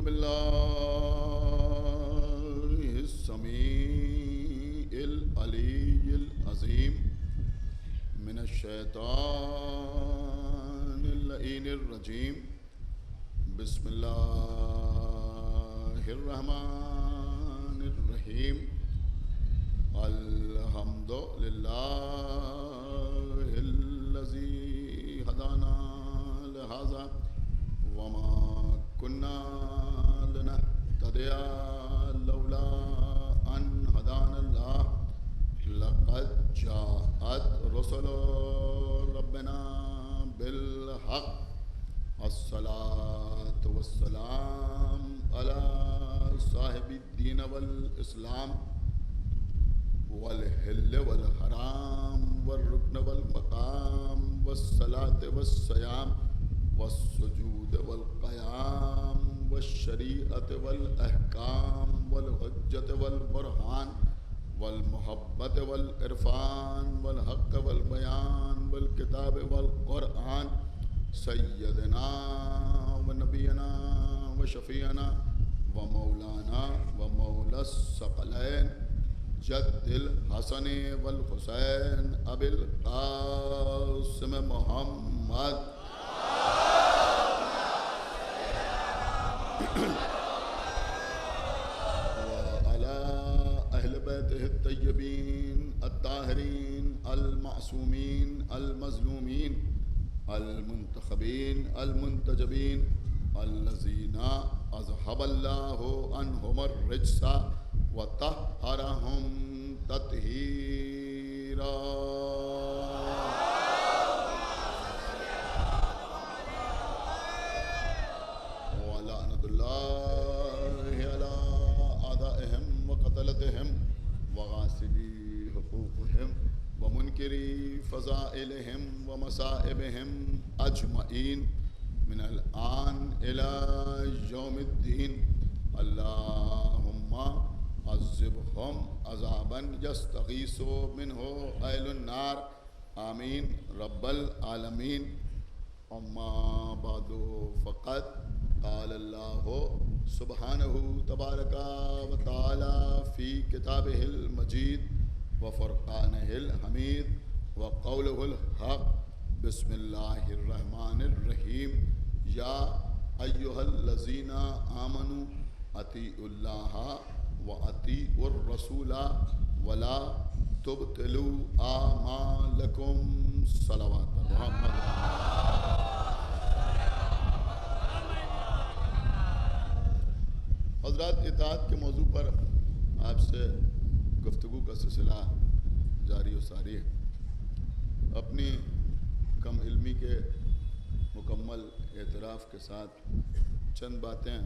بالله السميع العلي العظيم من الشيطان اللعين الرجيم. بسم الله الرحمن الرحيم. الحمد لله الذي هدانا لهذا وما كنا لنهتدي لولا أن هدانا الله. لقد جاءت رسل ربنا بالحق. الصلاة والسلام على صاحب الدين والإسلام والحل والحرام والركن والمقام والصلاة والصيام والسجود والقيام والشريعة والأحكام والحجة والبرهان والمحبة والعرفان والحق والبيان والكتاب والقرآن. سيدنا ونبينا وشفيعنا ومولانا ومولى الثقلين جد الحسن والحسين أبي القاسم محمد وعلى أهل بيته الطيبين الطاهرين المعصومين المظلومين المنتخبين المنتجبين الذين أذهب الله عنهم الرجس وطهرهم تطهيرا. ولعنة الله على أعدائهم وقتلتهم وغاسلي حقوقهم ومنكري فضائلهم ومصائبهم أجمعين من الآن إلى يوم الدين. اللهم عذبهم عذابا يستغيث منه أهل النار. آمين رب العالمين. أما بعد فقد قال الله سبحانه تبارك وتعالى في كتابه المجيد وفرقانه الحميد وقوله الحق. بسم الله الرحمن الرحيم. يا أيها الذين آمنوا أطيعوا الله وأطيعوا الرسول ولا تبطلوا أعمالكم. صلوات محمد. حضرات، اطاعت کے موضوع پر آپ سے گفتگو کا سلسلہ جاری و ساری ہے. اپنی کم علمی کے مکمل اعتراف کے ساتھ چند باتیں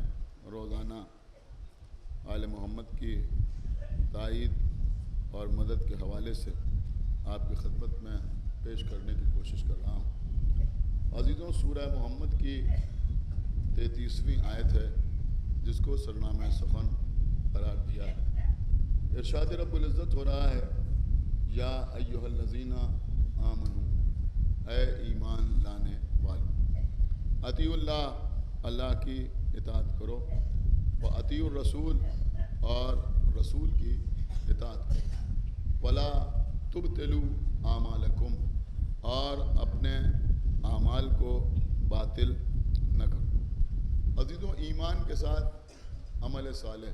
روزانہ آل محمد کی تائید اور مدد کے حوالے سے آپ کی خدمت میں پیش کرنے کی کوشش کر رہا ہوں. عزیزوں، سورہ محمد کی 33ویں آیت ہے جس کو سرنامہ سخن قرار دیا ہے. ارشاد رب العزت ہو رہا ہے، یا ایھا الذین آمنو، اے ایمان لانے والو، اطیعوا اللہ، اللہ کی اطاعت کرو، واطیعوا الرسول، اور رسول کی اطاعت کرو، ولا تبطلوا اعمالکم، اور اپنے اعمال کو باطل نہ کرو. عزیزوں، ایمان کے ساتھ عمل صالح.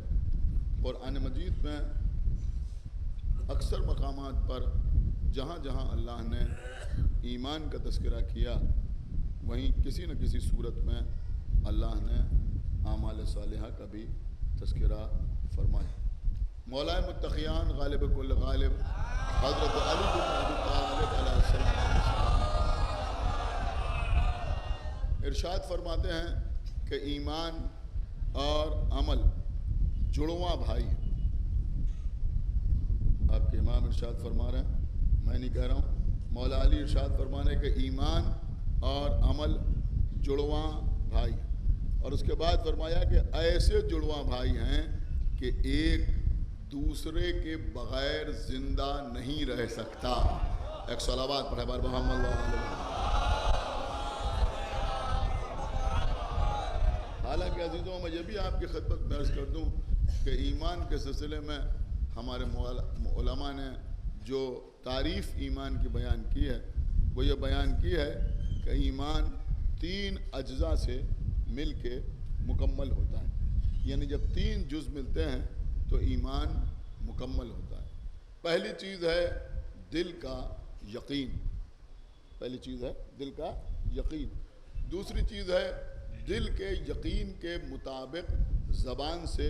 قرآن مجید میں اکثر مقامات پر جہاں جہاں اللہ نے ایمان کا تذکرہ کیا، وہیں کسی نہ کسی صورت میں اللہ نے اعمال صالحہ کا بھی تذکرہ فرمایا. مولا متقیان غالب کل غالب حضرت علی بن ابی طالب علیہ السلام ارشاد فرماتے ہیں کہ ایمان اور عمل جڑواں بھائی ہیں. آپ کے امام ارشاد فرما رہے ہیں، میں نہیں کہہ رہا ہوں. مولا علی ارشاد فرما رہے ہیں کہ ایمان اور عمل جڑواں بھائی. اور اس کے بعد فرمایا کہ ایسے جڑواں بھائی ہیں کہ ایک دوسرے کے بغیر زندہ نہیں رہ سکتا. ایک صلوات پڑھے بار محمد اللہ علیہ. حالانکہ عزیزوں میں یہ بھی آپ کی خدمت میں عرض کر دوں کہ ایمان کے سلسلے میں ہمارے علماء نے جو تعریف ایمان کی بیان کی ہے وہ یہ بیان کی ہے کہ ایمان 3 اجزاء سے مل کے مکمل ہوتا ہے، یعنی جب 3 جز ملتے ہیں تو ایمان مکمل ہوتا ہے۔ پہلی چیز ہے دل کا یقین، پہلی چیز ہے دل کا یقین، دوسری چیز ہے دل کے یقین کے مطابق زبان سے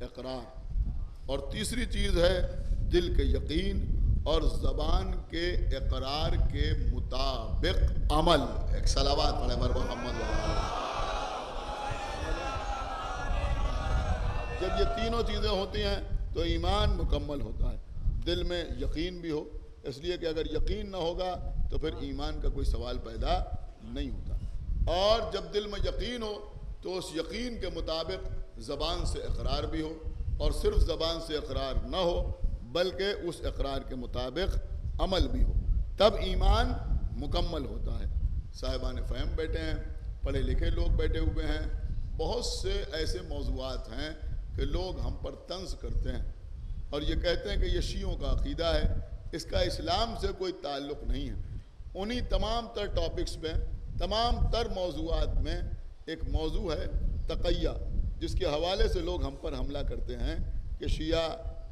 اقرار، اور تیسری چیز ہے دل کے یقین اور زبان کے اقرار کے مطابق عمل۔ ایک صلوات پڑھے بر محمد جب یہ تینوں چیزیں ہوتی ہیں تو ایمان مکمل ہوتا ہے۔ دل میں یقین بھی ہو، اس لیے کہ اگر یقین نہ ہوگا تو پھر ایمان کا کوئی سوال پیدا نہیں ہوتا، اور جب دل میں یقین ہو تو اس یقین کے مطابق زبان سے اقرار بھی ہو، اور صرف زبان سے اقرار نہ ہو بلکہ اس اقرار کے مطابق عمل بھی ہو، تب ایمان مکمل ہوتا ہے۔ صاحبان فہم بیٹھے ہیں، پڑھے لکھے لوگ بیٹھے ہوئے ہیں، بہت سے ایسے موضوعات ہیں کہ لوگ ہم پر طنز کرتے ہیں اور یہ کہتے ہیں کہ یہ شیعوں کا عقیدہ ہے، اس کا اسلام سے کوئی تعلق نہیں ہے۔ انہی تمام تر ٹاپکس میں، تمام تر موضوعات میں ایک موضوع ہے تقیہ، جس کے حوالے سے لوگ ہم پر حملہ کرتے ہیں کہ شیعہ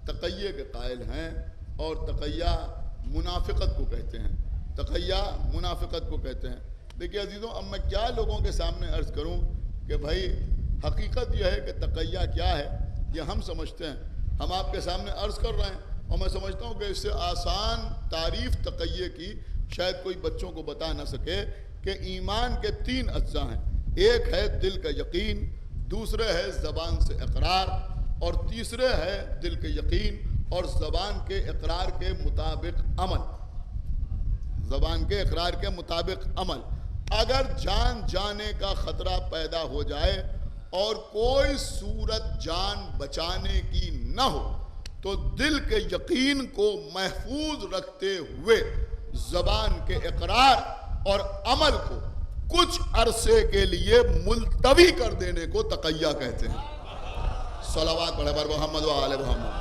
تقیہ کے قائل ہیں اور تقیہ منافقت کو کہتے ہیں، تقیہ منافقت کو کہتے ہیں۔ دیکھیے عزیزوں، اب میں کیا لوگوں کے سامنے عرض کروں کہ بھائی حقیقت یہ ہے کہ تقیہ کیا ہے، یہ ہم سمجھتے ہیں، ہم آپ کے سامنے عرض کر رہے ہیں، اور میں سمجھتا ہوں کہ اس سے آسان تعریف تقیہ کی شاید کوئی بچوں کو بتا نہ سکے کہ ایمان کے 3 اجزاء ہیں، ایک ہے دل کا یقین، دوسرے ہے زبان سے اقرار، اور تیسرے ہے دل کے یقین اور زبان کے اقرار کے مطابق عمل، زبان کے اقرار کے مطابق عمل۔ اگر جان جانے کا خطرہ پیدا ہو جائے اور کوئی صورت جان بچانے کی نہ ہو تو دل کے یقین کو محفوظ رکھتے ہوئے زبان کے اقرار اور عمل کو کچھ عرصے کے لیے ملتوی کر دینے کو تقیہ کہتے ہیں۔ صلوات پڑھے بر محمد و آل محمد،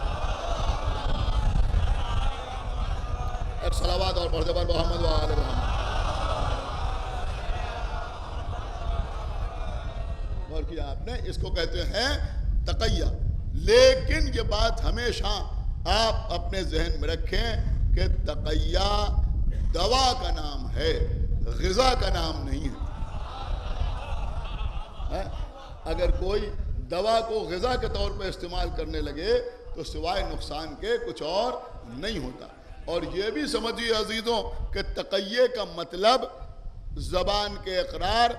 ایک صلوات اور پڑھے بر محمد و آل محمد۔ اور کیا آپ نے، اس کو کہتے ہیں تقیہ۔ لیکن یہ بات ہمیشہ آپ اپنے ذہن میں رکھیں کہ تقیہ دوا کا نام ہے، غذا کا نام نہیں ہے۔ اگر کوئی دوا کو غذا کے طور پہ استعمال کرنے لگے تو سوائے نقصان کے کچھ اور نہیں ہوتا۔ اور یہ بھی سمجھیے عزیزوں کہ تقیہ کا مطلب زبان کے اقرار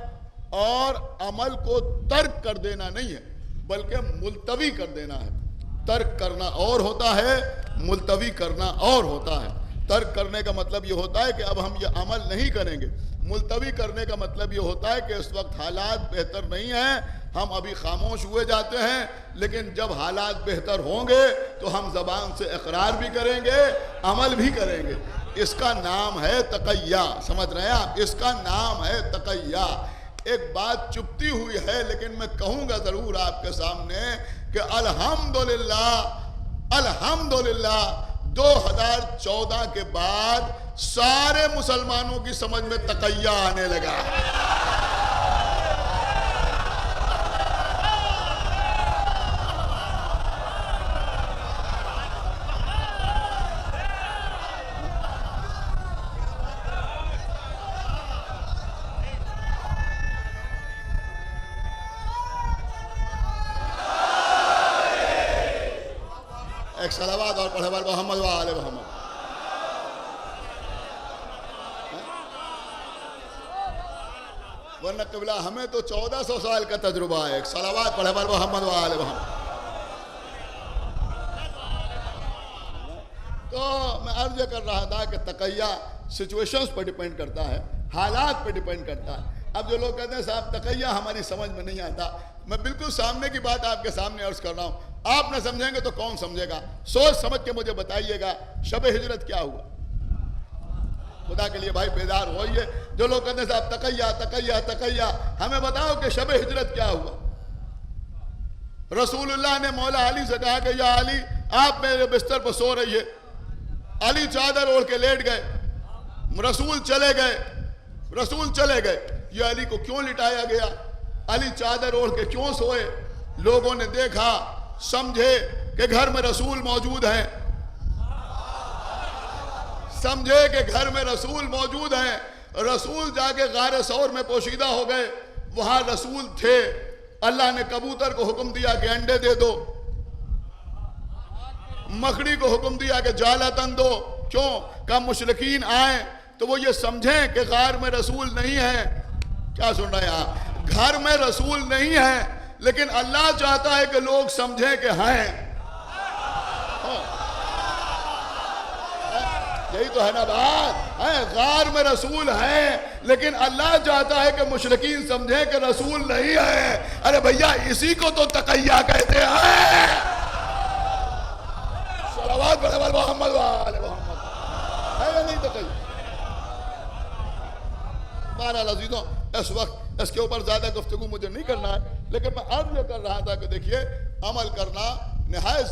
اور عمل کو ترک کر دینا نہیں ہے، بلکہ ملتوی کر دینا ہے۔ ترک کرنا اور ہوتا ہے، ملتوی کرنا اور ہوتا ہے۔ ترک کرنے کا مطلب یہ ہوتا ہے کہ اب ہم یہ عمل نہیں کریں گے، ملتوی کرنے کا مطلب یہ ہوتا ہے کہ اس وقت حالات بہتر نہیں ہیں، ہم ابھی خاموش ہوئے جاتے ہیں، لیکن جب حالات بہتر ہوں گے تو ہم زبان سے اقرار بھی کریں گے، عمل بھی کریں گے۔ اس کا نام ہے تقیہ، سمجھ رہے ہیں آپ، اس کا نام ہے تقیہ۔ ایک بات چپتی ہوئی ہے لیکن میں کہوں گا ضرور آپ کے سامنے کہ الحمدللہ 2014 کے بعد سارے مسلمانوں کی سمجھ میں تقیہ آنے لگا۔ ایک صلوات اور پڑھے بر محمد و آل محمد۔ ورنہ قبلہ ہمیں تو 1400 سال کا تجربہ ہے۔ ایک صلوات پڑھے بر محمد و آل محمد۔ تو میں عرض کر رہا تھا کہ تقیہ سچویشنز پر ڈیپینڈ کرتا ہے، حالات پر ڈیپینڈ کرتا ہے۔ اب جو لوگ کہتے ہیں صاحب تقیہ ہماری سمجھ میں نہیں آتا، میں بالکل سامنے کی بات آپ کے سامنے عرض کر رہا ہوں، آپ نہ سمجھیں گے تو کون سمجھے گا؟ سوچ سمجھ کے مجھے بتائیے گا شب ہجرت کیا ہوا؟ خدا کے لیے بھائی بیدار ہوئیے۔ جو لوگ کہتے ہیں صاحب تقیہ تقیہ تقیہ، ہمیں بتاؤ کہ شب ہجرت کیا ہوا؟ رسول اللہ نے مولا علی سے کہا کہ یا علی آپ میرے بستر پر سو رہیے. علی چادر اوڑھ کے لیٹ گئے. رسول چلے گئے. یہ علی کو کیوں لٹایا گیا؟ علی چادر اوڑھ کے کیوں سوئے؟ لوگوں نے دیکھا، سمجھے کہ گھر میں رسول موجود ہیں. رسول جا کے غار ثور میں پوشیدہ ہو گئے. وہاں رسول تھے. اللہ نے کبوتر کو حکم دیا کہ انڈے دے دو، مکڑی کو حکم دیا کہ جالا تن دو. کیوں؟ کہ مشرکین آئیں تو وہ یہ سمجھیں کہ غار میں رسول نہیں ہے. کیا سن رہے ہیں آپ؟ گھر میں رسول نہیں ہے، لیکن اللہ چاہتا ہے کہ لوگ سمجھیں کہ ہیں. یہی تو ہے نا بات. غار میں رسول ہے، لیکن اللہ چاہتا ہے کہ مشرکین سمجھیں کہ رسول نہیں ہے. ارے بھیا اسی کو تو تقیہ کہتے ہیں. صلوات بڑے محمد وآل محمد. ہے یا نہیں تقیہ؟ بہرحال عزیزوں، اس وقت اس کے اوپر زیادہ گفتگو مجھے نہیں کرنا ہے، لیکن میں عرض یہ کر رہا تھا کہ دیکھیے عمل کرنا نہایت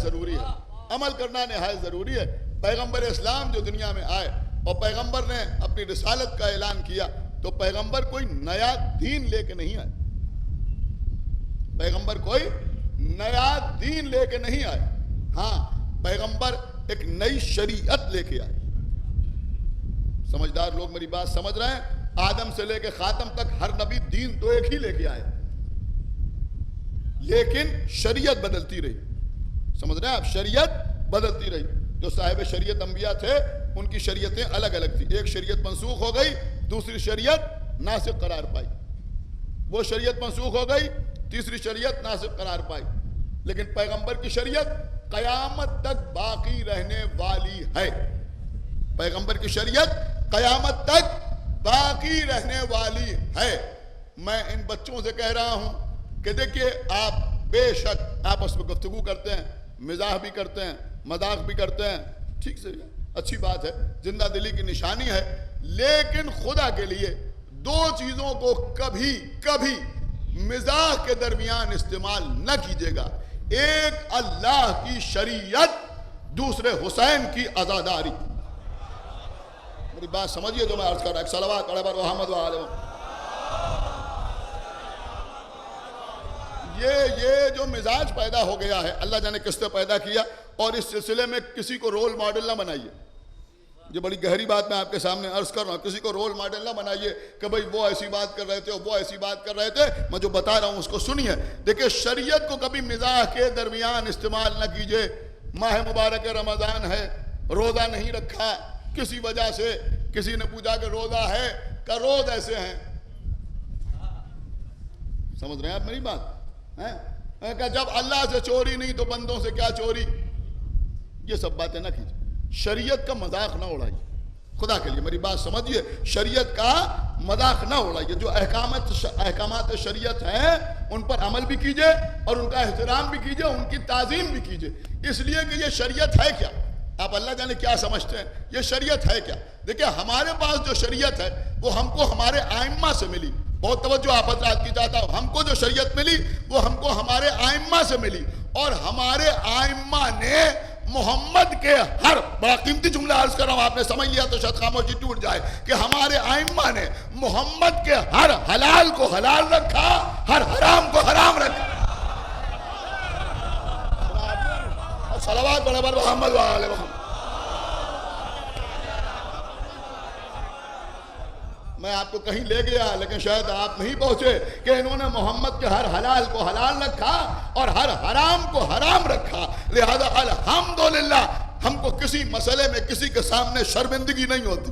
ضروری ہے. پیغمبر اسلام جو دنیا میں آئے اور پیغمبر نے اپنی رسالت کا اعلان کیا، تو پیغمبر کوئی نیا دین لے کے نہیں آئے. ہاں، پیغمبر ایک نئی شریعت لے کے آئے. سمجھدار لوگ میری بات سمجھ رہے ہیں؟ آدم سے لے کے خاتم تک ہر نبی دین تو ایک ہی لے کے آئے، لیکن شریعت بدلتی رہی. سمجھ رہے ہیں آپ؟ شریعت بدلتی رہی. جو صاحب شریعت انبیاء تھے ان کی شریعتیں الگ الگ تھی. ایک شریعت منسوخ ہو گئی، دوسری شریعت ناسخ قرار پائی. وہ شریعت منسوخ ہو گئی، تیسری شریعت ناسخ قرار پائی. لیکن پیغمبر کی شریعت قیامت تک باقی رہنے والی ہے. پیغمبر کی شریعت قیامت تک باقی رہنے والی ہے. میں ان بچوں سے کہہ رہا ہوں کہ دیکھیے، آپ بے شک آپس میں گفتگو کرتے ہیں، مزاح بھی کرتے ہیں، مذاق بھی کرتے ہیں، ٹھیک سے اچھی بات ہے، زندہ دلی کی نشانی ہے. لیکن خدا کے لیے دو چیزوں کو کبھی مزاح کے درمیان استعمال نہ کیجیے گا. ایک اللہ کی شریعت، دوسرے حسین کی عزاداری. میری بات سمجھیے جو میں عرض کر رہا ہوں. صلوات پڑھے بر محمد وآل محمد. یہ جو مزاج پیدا ہو گیا ہے، اللہ جانے کس نے پیدا کیا. اور اس سلسلے میں کسی کو رول ماڈل نہ بنائیے. یہ بڑی گہری بات میں آپ کے سامنے عرض کر رہا ہوں. کسی کو رول ماڈل نہ بنائیے کہ بھئی وہ ایسی بات کر رہے تھے اور وہ ایسی بات کر رہے تھے. میں جو بتا رہا ہوں اس کو سنیے. دیکھیں، شریعت کو کبھی مزاح کے درمیان استعمال نہ کیجیے. ماہ مبارک رمضان ہے، روزہ نہیں رکھا کسی وجہ سے. کسی نے پوچھا کہ روزہ ہے، کہ روز ایسے ہیں. سمجھ رہے ہیں آپ میری بات؟ کہ جب اللہ سے چوری نہیں تو بندوں سے کیا چوری. یہ سب باتیں نہ کیجیے. شریعت کا مذاق نہ اڑائیے. خدا کے لیے میری بات سمجھیے، شریعت کا مذاق نہ اڑائیے. جو احکامات شریعت ہیں ان پر عمل بھی کیجیے اور ان کا احترام بھی کیجیے، ان کی تعظیم بھی کیجیے. اس لیے کہ یہ شریعت ہے کیا؟ آپ اللہ جانے کیا سمجھتے ہیں یہ شریعت ہے کیا؟ دیکھیں، ہمارے پاس جو شریعت ہے وہ ہم کو ہمارے آئمہ سے ملی. بہت توجہ آپ حضرات کی چاہتا ہوں. ہم کو جو شریعت ملی وہ ہم کو ہمارے آئمہ سے ملی. اور ہمارے آئمہ نے محمد کے ہر، بڑا قیمتی جملہ عرض کر رہا ہوں، آپ نے سمجھ لیا تو شاید خاموشی ٹوٹ جائے، کہ ہمارے آئمہ نے محمد کے ہر حلال کو حلال رکھا، ہر حرام کو حرام رکھا. صلوات بڑے بر محمد وآل محمد. میں آپ کو کہیں لے گیا لیکن شاید آپ نہیں پہنچے کہ انہوں نے محمد کے ہر حلال کو حلال رکھا اور ہر حرام کو حرام رکھا. لہذا الحمدللہ ہم کو کسی مسئلے میں کسی کے سامنے شرمندگی نہیں ہوتی.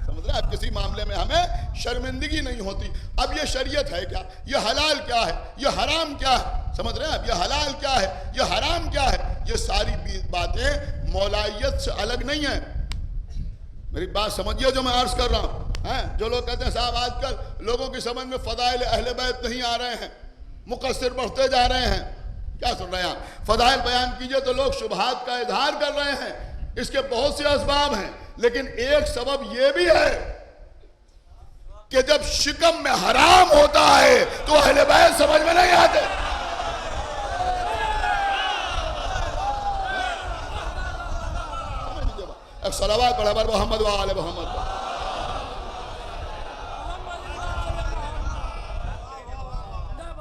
سمجھ رہے ہیں آپ؟ کسی معاملے میں ہمیں شرمندگی نہیں ہوتی. اب یہ شریعت ہے کیا؟ یہ حلال کیا ہے؟ یہ حرام کیا ہے؟ سمجھ رہے ہیں آپ؟ یہ حلال کیا ہے؟ یہ حرام کیا ہے؟ یہ ساری باتیں مولائیت سے الگ نہیں ہیں. میری بات سمجھیے جو میں عرض کر رہا ہوں. جو لوگ کہتے ہیں صاحب آج کل لوگوں کی سمجھ میں فضائل اہل بیت نہیں آ رہے ہیں، مقصر بڑھتے جا رہے ہیں. کیا سن رہے ہیں آپ؟ فضائل بیان کیجئے تو لوگ شبہات کا اظہار کر رہے ہیں. اس کے بہت سے اسباب ہیں، لیکن ایک سبب یہ بھی ہے کہ جب شکم میں حرام ہوتا ہے تو اہل بیت سمجھ میں نہیں آتے. ایک صلوات پڑھے بر محمد و آل محمد.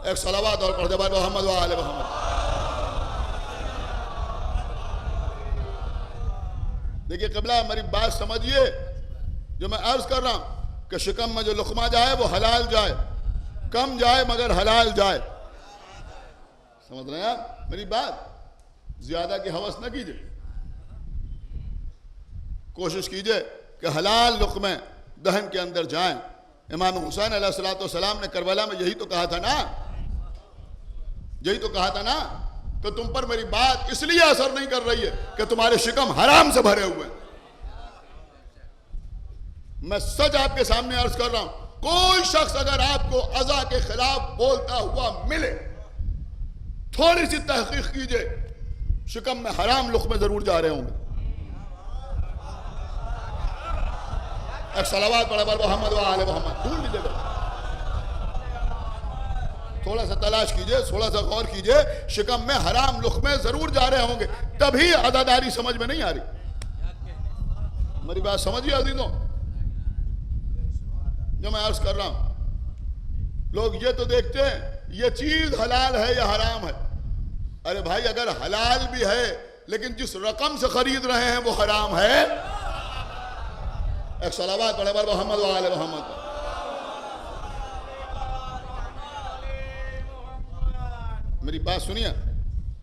ایک صلوات اور پڑھے بر محمد و آل محمد. دیکھیے قبلہ ہماری بات سمجھیے. جو میں عرض کر رہا ہوں کہ شکم میں جو لقمہ جائے وہ حلال جائے، کم جائے مگر حلال جائے. سمجھ رہے ہیں آپ میری بات؟ زیادہ کی ہوس نہ کیجئے، کوشش کیجئے کہ حلال لقمے دہن کے اندر جائیں. امام حسین علیہ السلام نے کربلا میں یہی تو کہا تھا نا، یہی تو کہا تھا نا کہ تم پر میری بات اس لیے اثر نہیں کر رہی ہے کہ تمہارے شکم حرام سے بھرے ہوئے ہیں. میں سچ آپ کے سامنے عرض کر رہا ہوں، کوئی شخص اگر آپ کو عزا کے خلاف بولتا ہوا ملے، تھوڑی سی تحقیق کیجئے، شکم میں حرام لقمے ضرور جا رہے ہوں گے. ایک صلوات پڑھے بر محمد و آل محمد. ڈھونڈ لیجئے گا، تھوڑا سا تلاش کیجئے، تھوڑا سا غور کیجئے، شکم میں حرام لقمے ضرور جا رہے ہوں گے. تبھی عزاداری سمجھ میں نہیں آ رہی. میری بات سمجھیے عزیزوں. جو میں عرض کر رہا ہوں، لوگ یہ تو دیکھتے ہیں یہ چیز حلال ہے یا حرام ہے. ارے بھائی اگر حلال بھی ہے لیکن جس رقم سے خرید رہے ہیں وہ حرام ہے. ایک صلوات پڑھے بر محمد و آل محمد. میری بات سنیے.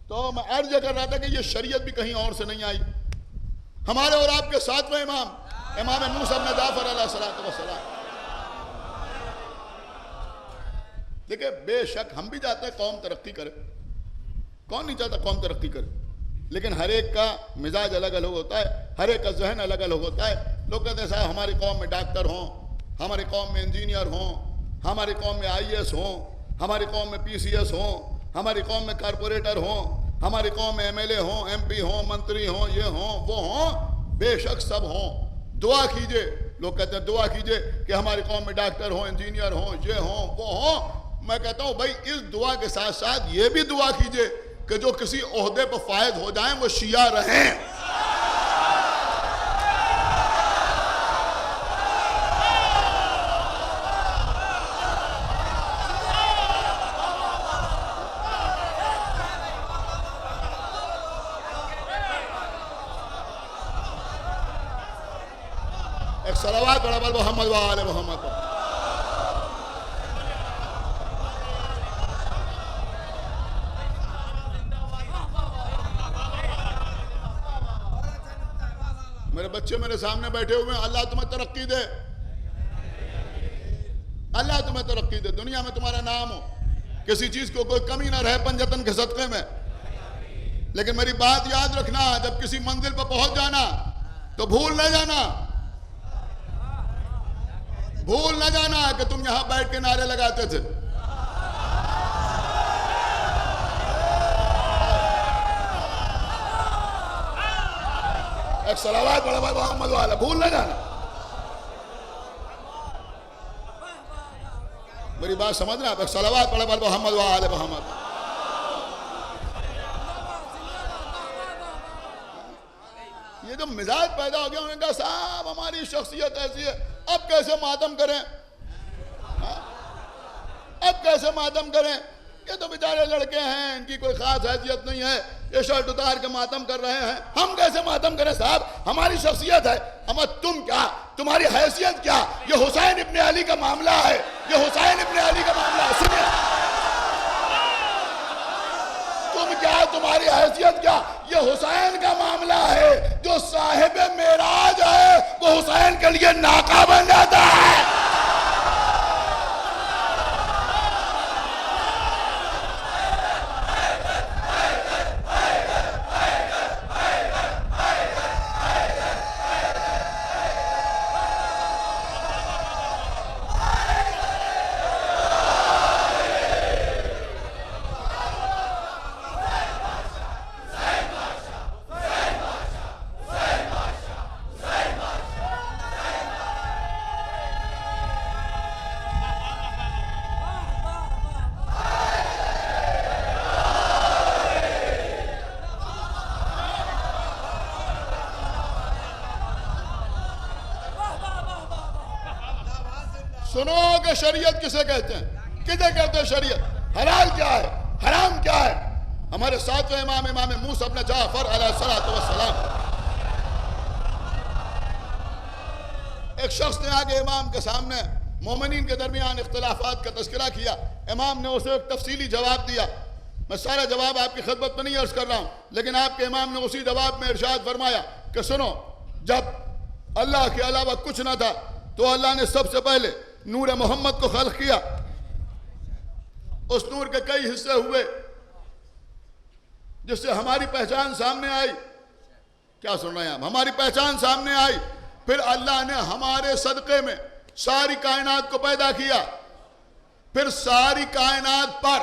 تو میں عرض کر رہا تھا کہ یہ شریعت بھی کہیں اور سے نہیں آئی. ہمارے اور آپ کے ساتویں امام موسیٰ بن جعفر علیہ السلام. دیکھیں بے شک ہم بھی چاہتے ہیں قوم ترقی کرے، کون نہیں چاہتا قوم ترقی کرے، لیکن ہر ایک کا مزاج الگ الگ ہوتا ہے، ہر ایک کا ذہن الگ الگ ہوتا ہے. لوگ کہتے ہیں صاحب ہماری قوم میں ڈاکٹر ہوں، ہماری قوم میں انجینئر ہوں، ہماری قوم میں IAS ہوں، ہماری قوم میں PCS ہوں، ہماری قوم میں کارپوریٹر ہوں، ہماری قوم میں MLA ہوں، MP ہوں، منتری ہوں، یہ ہوں وہ ہوں. بے شک سب ہوں. دعا کیجئے. لوگ کہتے ہیں دعا کیجئے کہ ہماری قوم میں ڈاکٹر ہوں، انجینئر ہوں، یہ ہوں وہ ہوں. میں کہتا ہوں بھائی اس دعا کے ساتھ ساتھ یہ بھی دعا کیجئے کہ جو کسی عہدے پر فائز ہو جائیں وہ شیعہ رہیں. ایک صلوات پڑھے بر محمد و آل محمد. میرے بچے میرے سامنے بیٹھے ہوئے ہیں. اللہ تمہیں ترقی دے، اللہ تمہیں ترقی دے، دنیا میں تمہارا نام ہو، کسی چیز کو کوئی کمی نہ رہے پنجتن کے صدقے میں. لیکن میری بات یاد رکھنا، جب کسی منزل پر پہنچ جانا تو بھول نہ جانا، بھول نہ جانا کہ تم یہاں بیٹھ کے نعرے لگاتے تھے. ایک صلوات پڑھے بر محمد والا، بھول نہ جانا. میری بات سمجھنا آپ. ایک صلوات پڑھے بر محمد وآل محمد. یہ جو مزاج پیدا ہو گیا انہوں نے کہا صاحب ہماری شخصیت ایسی ہے، اب کیسے ماتم کریں، اب کیسے ماتم کریں، یہ تو بیچارے لڑکے ہیں، ان کی کوئی خاص حیثیت نہیں ہے، یہ شرٹ اتار کے ماتم کر رہے ہیں، ہم کیسے ماتم کریں صاحب، ہماری شخصیت ہے. اما تم کیا، تمہاری حیثیت کیا، یہ حسین ابن علی کا معاملہ ہے، یہ حسین ابن علی کا معاملہ ہے. سنیے تم کیا، تمہاری حیثیت کیا، یہ حسین کا معاملہ ہے. جو صاحب معراج ہے وہ حسین کے لیے ناقہ بن جاتا ہے. سنو کہ شریعت کسے کہتے ہیں، کدھے کہتے ہیں شریعت، حلال کیا ہے، حرام کیا ہے۔ ہمارے ساتویں امام موسیٰ ابن جعفر علیہ السلام، ایک شخص نے آگے امام کے سامنے مومنین کے درمیان اختلافات کا تذکرہ کیا، امام نے اسے ایک تفصیلی جواب دیا۔ میں سارا جواب آپ کی خدمت میں نہیں عرض کر رہا ہوں، لیکن آپ کے امام نے اسی جواب میں ارشاد فرمایا کہ سنو، جب اللہ کے علاوہ کچھ نہ تھا تو اللہ نے سب سے پہلے نور محمد کو خلق کیا، اس نور کے کئی حصے ہوئے جس سے ہماری پہچان سامنے آئی۔ کیا سن رہے ہیں آپ؟ ہماری پہچان سامنے آئی، پھر اللہ نے ہمارے صدقے میں ساری کائنات کو پیدا کیا، پھر ساری کائنات پر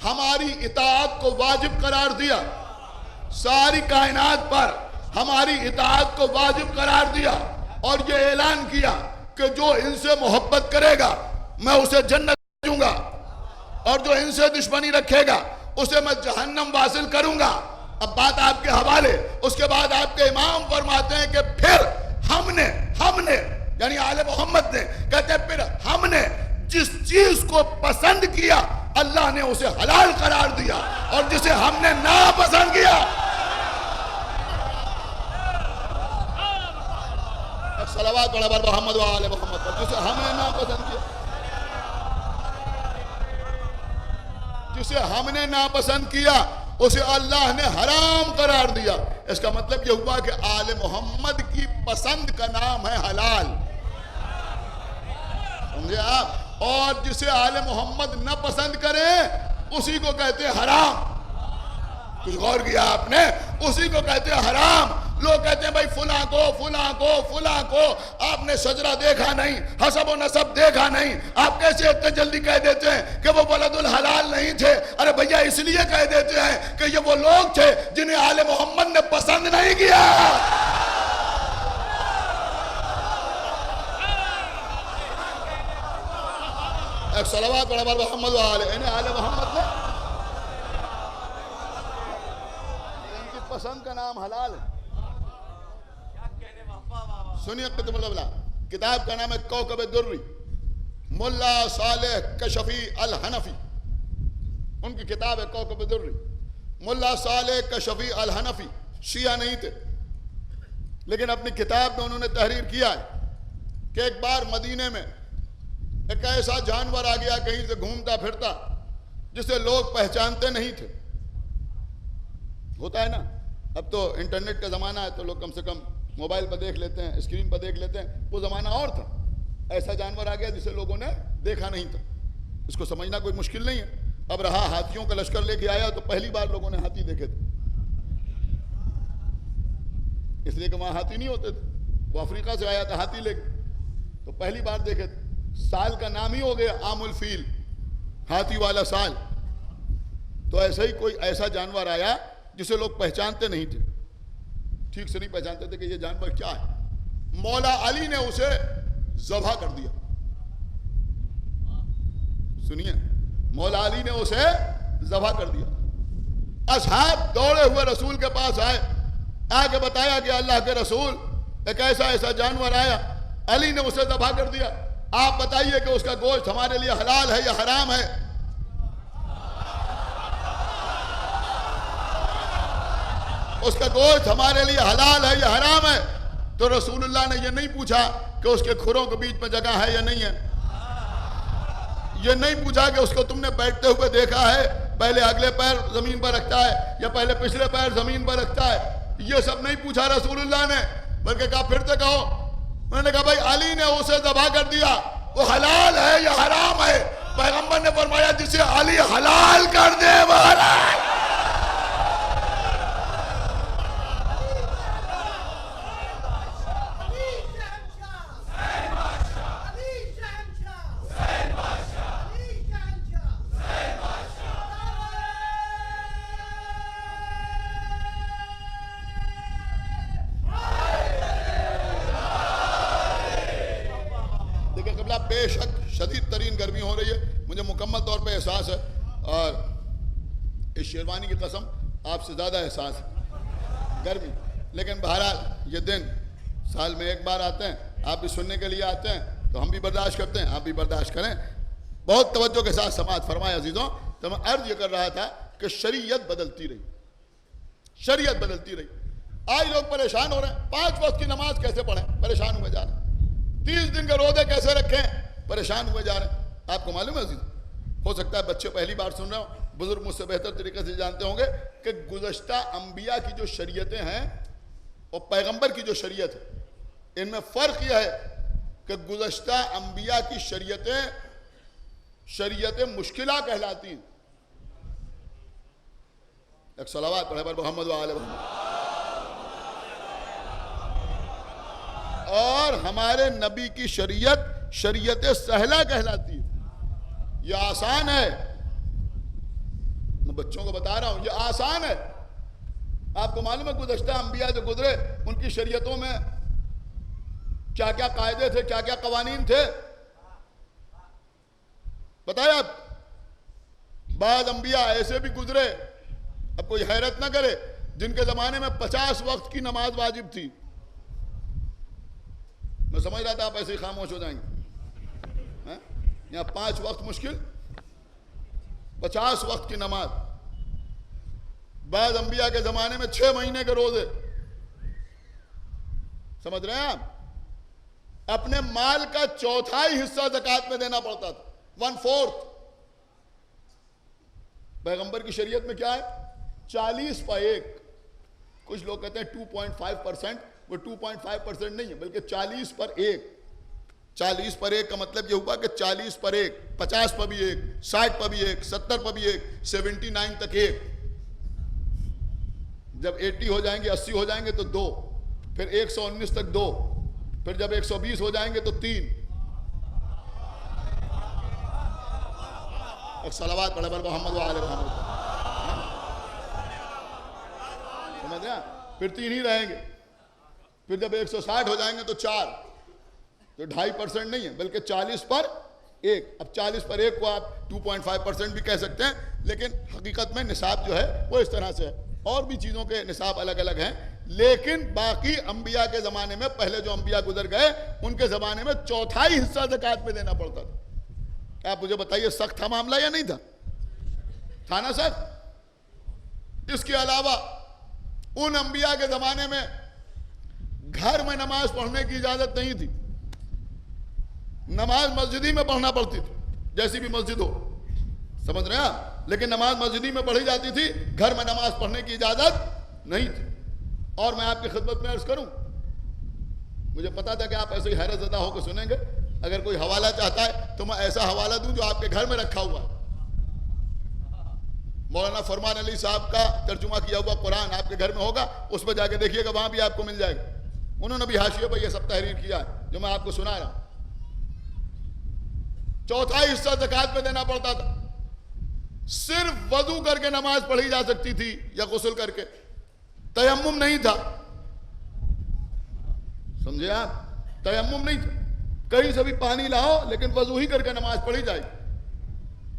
ہماری اطاعت کو واجب قرار دیا، ساری کائنات پر ہماری اطاعت کو واجب قرار دیا، اور یہ اعلان کیا کہ جو ان سے محبت کرے گا میں اسے جنت دوں گا، اور جو ان سے دشمنی رکھے گا اسے میں جہنم واصل کروں گا۔ اب بات آپ کے حوالے۔ اس کے بعد آپ کے امام فرماتے ہیں کہ پھر ہم نے یعنی آل محمد نے، کہتے ہیں پھر ہم نے جس چیز کو پسند کیا اللہ نے اسے حلال قرار دیا، اور جسے ہم نے ناپسند کیا صلوات پڑھا بر محمد و آل محمد پر، جسے ہم نے ناپسند کیا، جسے ہم نے ناپسند کیا اسے اللہ نے حرام قرار دیا۔ اس کا مطلب یہ ہوا کہ آل محمد کی پسند کا نام ہے حلال، سمجھے آپ؟ اور جسے آل محمد نہ پسند کرے اسی کو کہتے ہیں حرام۔ کچھ غور کیا آپ نے؟ اسی کو کہتے ہیں حرام۔ لوگ کہتے ہیں بھائی فلاں کو آپ نے شجرہ دیکھا نہیں، حسب و نسب دیکھا نہیں، آپ کیسے اتنے جلدی کہہ دیتے ہیں کہ وہ ولد الحلال نہیں تھے؟ ارے بھیا اس لیے کہہ دیتے ہیں کہ یہ وہ لوگ تھے جنہیں آل محمد نے پسند نہیں کیا۔ ایک صلوات پڑھا بر محمد و آل، انہیں آل محمد نے ان کی پسند کا نام حلال ہے۔ سنیے قطب اللہ، کتاب کا نام ہے کوکب دری، ملا صالح کشفی الحنفی، ان کی کتاب ہے کوکب دری۔ ملا صالح کشفی الحنفی شیعہ نہیں تھے، لیکن اپنی کتاب میں انہوں نے تحریر کیا ہے کہ ایک بار مدینے میں ایک ایسا جانور آ گیا کہیں سے گھومتا پھرتا جسے لوگ پہچانتے نہیں تھے۔ ہوتا ہے نا، اب تو انٹرنیٹ کا زمانہ ہے تو لوگ کم سے کم موبائل پر دیکھ لیتے ہیں، اسکرین پر دیکھ لیتے ہیں، وہ زمانہ اور تھا۔ ایسا جانور آ گیا جسے لوگوں نے دیکھا نہیں تھا، اس کو سمجھنا کوئی مشکل نہیں ہے۔ اب رہا ہاتھیوں کا لشکر لے کے آیا تو پہلی بار لوگوں نے ہاتھی دیکھے تھے، اس لیے کہ وہاں ہاتھی نہیں ہوتے تھے، وہ افریقہ سے آیا تھا ہاتھی لے کے، تو پہلی بار دیکھے تھے۔ سال کا نام ہی ہو گیا عام الفیل، ہاتھی والا سال۔ تو ایسا ہی کوئی ایسا جانور آیا جسے لوگ پہچانتے نہیں تھے، ٹھیک سے نہیں پہچانتے تھے کہ یہ جانور کیا ہے۔ مولا علی نے اسے ذبح کر دیا۔ سنیے، مولا علی نے اسے ذبح کر دیا۔ اصحاب دوڑے ہوئے رسول کے پاس آئے، آگے بتایا کہ اللہ کے رسول ایک ایسا جانور آیا، علی نے اسے ذبح کر دیا، آپ بتائیے کہ اس کا گوشت ہمارے لیے حلال ہے یا حرام ہے؟ اس کا گوشت ہمارے لیے حلال ہے یا حرام ہے؟ تو رسول اللہ نے یہ نہیں پوچھا کہ اس کے کھروں کے بیچ میں جگہ ہے یا نہیں ہے، یہ نہیں پوچھا کہ اس کو تم نے بیٹھتے ہوئے دیکھا ہے، پہلے اگلے پیر زمین پر رکھتا ہے یا پہلے پچھلے پیر زمین پر رکھتا ہے، یہ سب نہیں پوچھا رسول اللہ نے، بلکہ کہا پھر سے کہو۔ انہوں نے کہا بھائی علی نے اسے ذبح کر دیا، وہ حلال ہے یا حرام ہے؟ پیغمبر نے فرمایا جسے علی حلال کر دے وہ حلال۔ بے شک شدید ترین گرمی ہو رہی ہے، مجھے مکمل طور پہ احساس ہے، اور اس شیروانی کی قسم آپ سے زیادہ احساس ہے گرمی، لیکن بہرحال یہ دن سال میں ایک بار آتے ہیں، آپ بھی سننے کے لیے آتے ہیں، تو ہم بھی برداشت کرتے ہیں، آپ بھی برداشت کریں. بہت توجہ کے ساتھ سماعت فرمائے عزیزوں. تو میں عرض یہ کر رہا تھا کہ شریعت بدلتی رہی، شریعت بدلتی رہی. آج لوگ پریشان ہو رہے ہیں، 5 وقت کی نماز کیسے پڑھیں، پریشان ہوئے جا رہے ہیں. 30 دن کے روزے کیسے رکھیں، پریشان ہوئے جا رہے ہیں. آپ کو معلوم ہے عزیز، ہو سکتا ہے بچے پہلی بار سن رہے ہوں، بزرگ مجھ سے بہتر طریقے سے جانتے ہوں گے کہ گزشتہ انبیاء کی جو شریعتیں ہیں اور پیغمبر کی جو شریعت ہے، ان میں فرق یہ ہے کہ گزشتہ انبیاء کی شریعتیں مشکلہ کہلاتی ہیں. ایک صلوات پڑھے پر محمد و آل محمد. اور ہمارے نبی کی شریعت سہلہ کہلاتی ہے. یہ آسان ہے، میں بچوں کو بتا رہا ہوں، یہ آسان ہے. آپ کو معلوم ہے گزشتہ انبیاء جو گزرے ان کی شریعتوں میں کیا کیا قاعدے تھے، کیا کیا قوانین تھے، بتائیں آپ. بعض انبیاء ایسے بھی گزرے، اب کوئی حیرت نہ کرے، جن کے زمانے میں 50 وقت کی نماز واجب تھی. میں سمجھ رہا تھا آپ ایسے ہی خاموش ہو جائیں گے. یہاں 5 وقت مشکل، 50 وقت کی نماز. بعض انبیاء کے زمانے میں 6 مہینے کے روزے. سمجھ رہے ہیں آپ؟ اپنے مال کا 1/4 حصہ زکوٰۃ میں دینا پڑتا تھا، 1/4. پیغمبر کی شریعت میں کیا ہے؟ 40 پر 1. کچھ لوگ کہتے ہیں 2.5%، وہ 2.5% نہیں ہے بلکہ 40 پر 1. 40 پر 1 کا مطلب یہ ہوا کہ 40 پر 1، 50 پر بھی 1، 60 پر بھی 1، 70 پر بھی 1، 79 تک 1. جب 80 ہو جائیں گے، 80 ہو جائیں گے تو 2، پھر 119 تک 2، پھر جب 120 ہو جائیں گے تو 3. ایک صلوات پڑھے پر محمد و آل محمد. سمجھ رہے ہیں؟ پھر 3 ہی رہیں گے. پھر جب 160 ہو جائیں گے تو 4، تو 2.5% نہیں ہے بلکہ 40 پر 1. اب 40 پر 1 کو آپ 2.5% بھی کہہ سکتے ہیں، لیکن حقیقت میں نصاب جو ہے وہ اس طرح سے ہے. اور بھی چیزوں کے نصاب الگ الگ ہیں، لیکن باقی انبیاء کے زمانے میں، پہلے جو انبیاء گزر گئے ان کے زمانے میں 1/4 حصہ زکوٰۃ میں دینا پڑتا تھا. آپ مجھے بتائیے سخت تھا معاملہ یا نہیں تھا؟ تھا نا سخت؟ اس کے علاوہ ان انبیاء کے زمانے میں گھر میں نماز پڑھنے کی اجازت نہیں تھی. نماز مسجد ہی میں پڑھنا پڑتی تھی، جیسی بھی مسجد ہو. سمجھ رہے ہیں آپ؟ لیکن نماز مسجد ہی میں پڑھی جاتی تھی، گھر میں نماز پڑھنے کی اجازت نہیں تھی. اور میں آپ کی خدمت میں عرض کروں، مجھے پتا تھا کہ آپ ایسے ہی حیرت زدہ ہو کے سنیں گے. اگر کوئی حوالہ چاہتا ہے تو میں ایسا حوالہ دوں جو آپ کے گھر میں رکھا ہوا ہے. مولانا فرمان علی صاحب کا ترجمہ کیا ہوا قرآن آپ کے گھر میں ہوگا، اس پہ جا کے دیکھیے گا، وہاں بھی آپ کو مل جائے گا. انہوں نے بھی حاشیے پہ یہ سب تحریر کیا ہے جو میں آپ کو سنا رہا ہوں. 1/4 حصہ زکوٰۃ میں دینا پڑتا تھا. صرف وضو کر کے نماز پڑھی جا سکتی تھی یا غسل کر کے. تیمم نہیں تھا. سمجھے آپ؟ تیمم نہیں تھا. کہیں سے بھی پانی لاؤ لیکن وضو ہی کر کے نماز پڑھی جائے.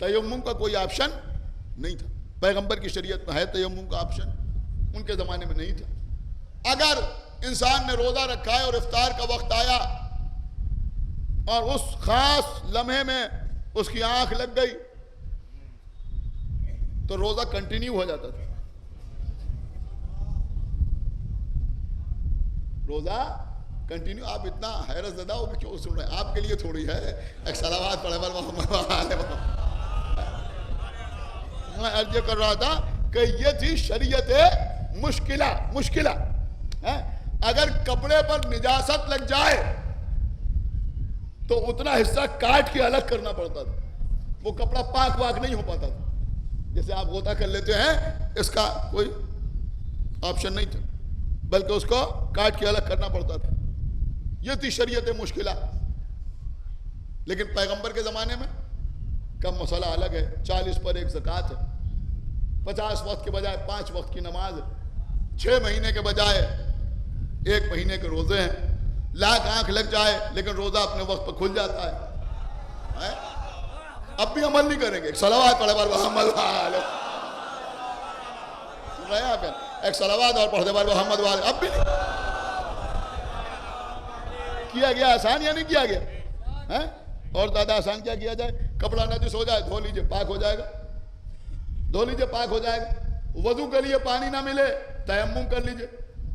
تیمم کا کوئی آپشن نہیں تھا. پیغمبر کی شریعت میں ہے تیمم کا آپشن، ان کے زمانے میں نہیں تھا. اگر انسان نے روزہ رکھا ہے اور افطار کا وقت آیا اور اس خاص لمحے میں اس کی آنکھ لگ گئی تو روزہ کنٹینیو ہو جاتا تھا. روزہ کنٹینیو. آپ اتنا حیرت زدہ ہو کہ کیوں سن رہے ہیں؟ آپ کے لیے تھوڑی ہے. ایک صلوات پڑھے پر محمد. میں عرض کر رہا تھا کہ یہ تھی شریعت مشکلہ. اگر کپڑے پر نجاست لگ جائے تو اتنا حصہ کاٹ کے الگ کرنا پڑتا تھا. وہ کپڑا پاک واک نہیں ہو پاتا تھا. جیسے آپ غوطہ کر لیتے ہیں، اس کا کوئی آپشن نہیں تھا بلکہ اس کو کاٹ کے الگ کرنا پڑتا تھا. یہ تھی شریعت مشکلہ. لیکن پیغمبر کے زمانے میں کا مسئلہ الگ ہے. 40 پر 1 زکوٰۃ ہے، 50 وقت کے بجائے 5 وقت کی نماز ہے، 6 مہینے کے بجائے 1 مہینے کے روزے ہیں. لاکھ آنکھ لگ جائے لیکن روزہ اپنے وقت پر کھل جاتا ہے. اب بھی عمل نہیں کریں گے. ایک صلوات پڑھے بار محمد والے. سن رہے ہیں آپ؟ ایک صلوات اور پڑھتے بار محمد والے. اب بھی نہیں کیا گیا. آسان یا نہیں کیا گیا؟ ہیں؟ اور زیادہ آسان کیا کیا جائے؟ کپڑا نجس ہو جائے دھو لیجئے پاک ہو جائے گا، دھو لیجئے پاک ہو جائے گا۔ وضو کے لیے پانی نہ ملے تیمم کر لیجئے،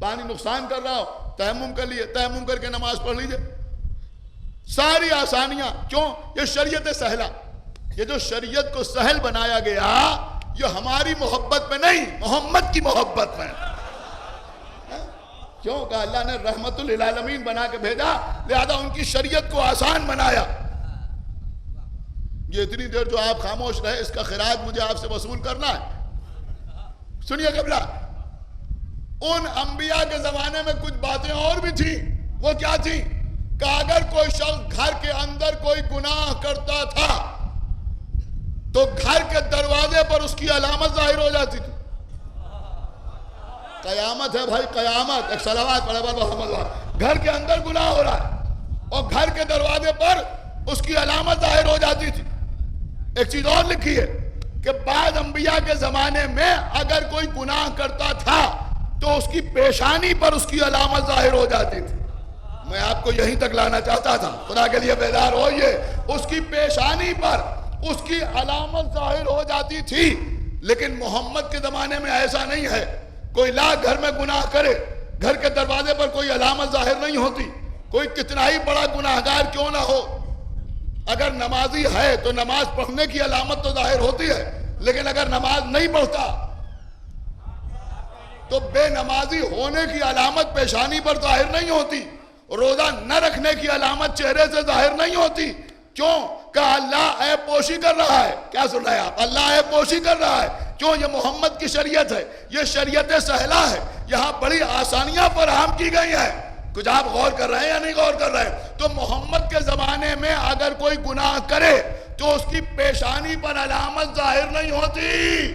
پانی نقصان کر رہا ہو تیمم کر لیجئے، تیمم کر کے نماز پڑھ لیجئے۔ ساری آسانیاں، کیوں؟ یہ شریعت سہلہ، یہ جو شریعت کو سہل بنایا گیا یہ ہماری محبت میں نہیں، محمد کی محبت میں۔ کیوں کہ اللہ نے رحمت للعالمین بنا کے بھیجا، لہذا ان کی شریعت کو آسان بنایا۔ یہ اتنی دیر جو آپ خاموش رہے اس کا خراج مجھے آپ سے وصول کرنا ہے۔ سنیے قبلہ، ان انبیاء کے زمانے میں کچھ باتیں اور بھی تھیں۔ وہ کیا تھیں؟ کہ اگر کوئی شخص گھر کے اندر کوئی گناہ کرتا تھا تو گھر کے دروازے پر اس کی علامت ظاہر ہو جاتی تھی۔ قیامت ہے بھائی، قیامت، ایک صلوات پڑھے محمد۔ گھر کے اندر گناہ ہو رہا ہے اور گھر کے دروازے پر اس کی علامت ظاہر ہو جاتی تھی۔ ایک چیز اور لکھی ہے کہ بعض انبیاء کے زمانے میں اگر کوئی گناہ کرتا تھا تو اس کی پیشانی پر اس کی علامت ظاہر ہو جاتی تھی۔ میں آپ کو یہیں تک لانا چاہتا تھا، خدا کے لیے بیدار ہوئیے۔ اس کی پیشانی پر اس کی علامت ظاہر ہو جاتی تھی، لیکن محمد کے زمانے میں ایسا نہیں ہے۔ کوئی لاکھ گھر میں گناہ کرے، گھر کے دروازے پر کوئی علامت ظاہر نہیں ہوتی، کوئی کتنا ہی بڑا گناہگار کیوں نہ ہو۔ اگر نمازی ہے تو نماز پڑھنے کی علامت تو ظاہر ہوتی ہے، لیکن اگر نماز نہیں پڑھتا تو بے نمازی ہونے کی علامت پیشانی پر ظاہر نہیں ہوتی، روزہ نہ رکھنے کی علامت چہرے سے ظاہر نہیں ہوتی۔ کیوں؟ کہ اللہ عیب پوشی کر رہا ہے۔ کیا سن رہے ہیں آپ؟ اللہ عیب پوشی کر رہا ہے۔ کیوں؟ یہ محمد کی شریعت ہے، یہ شریعت سہلہ ہے، یہاں بڑی آسانیاں فراہم کی گئی ہیں۔ کچھ آپ غور کر رہے ہیں یا نہیں غور کر رہے ہیں؟ تو محمد کے زمانے میں اگر کوئی گناہ کرے تو اس کی پیشانی پر علامت ظاہر نہیں ہوتی،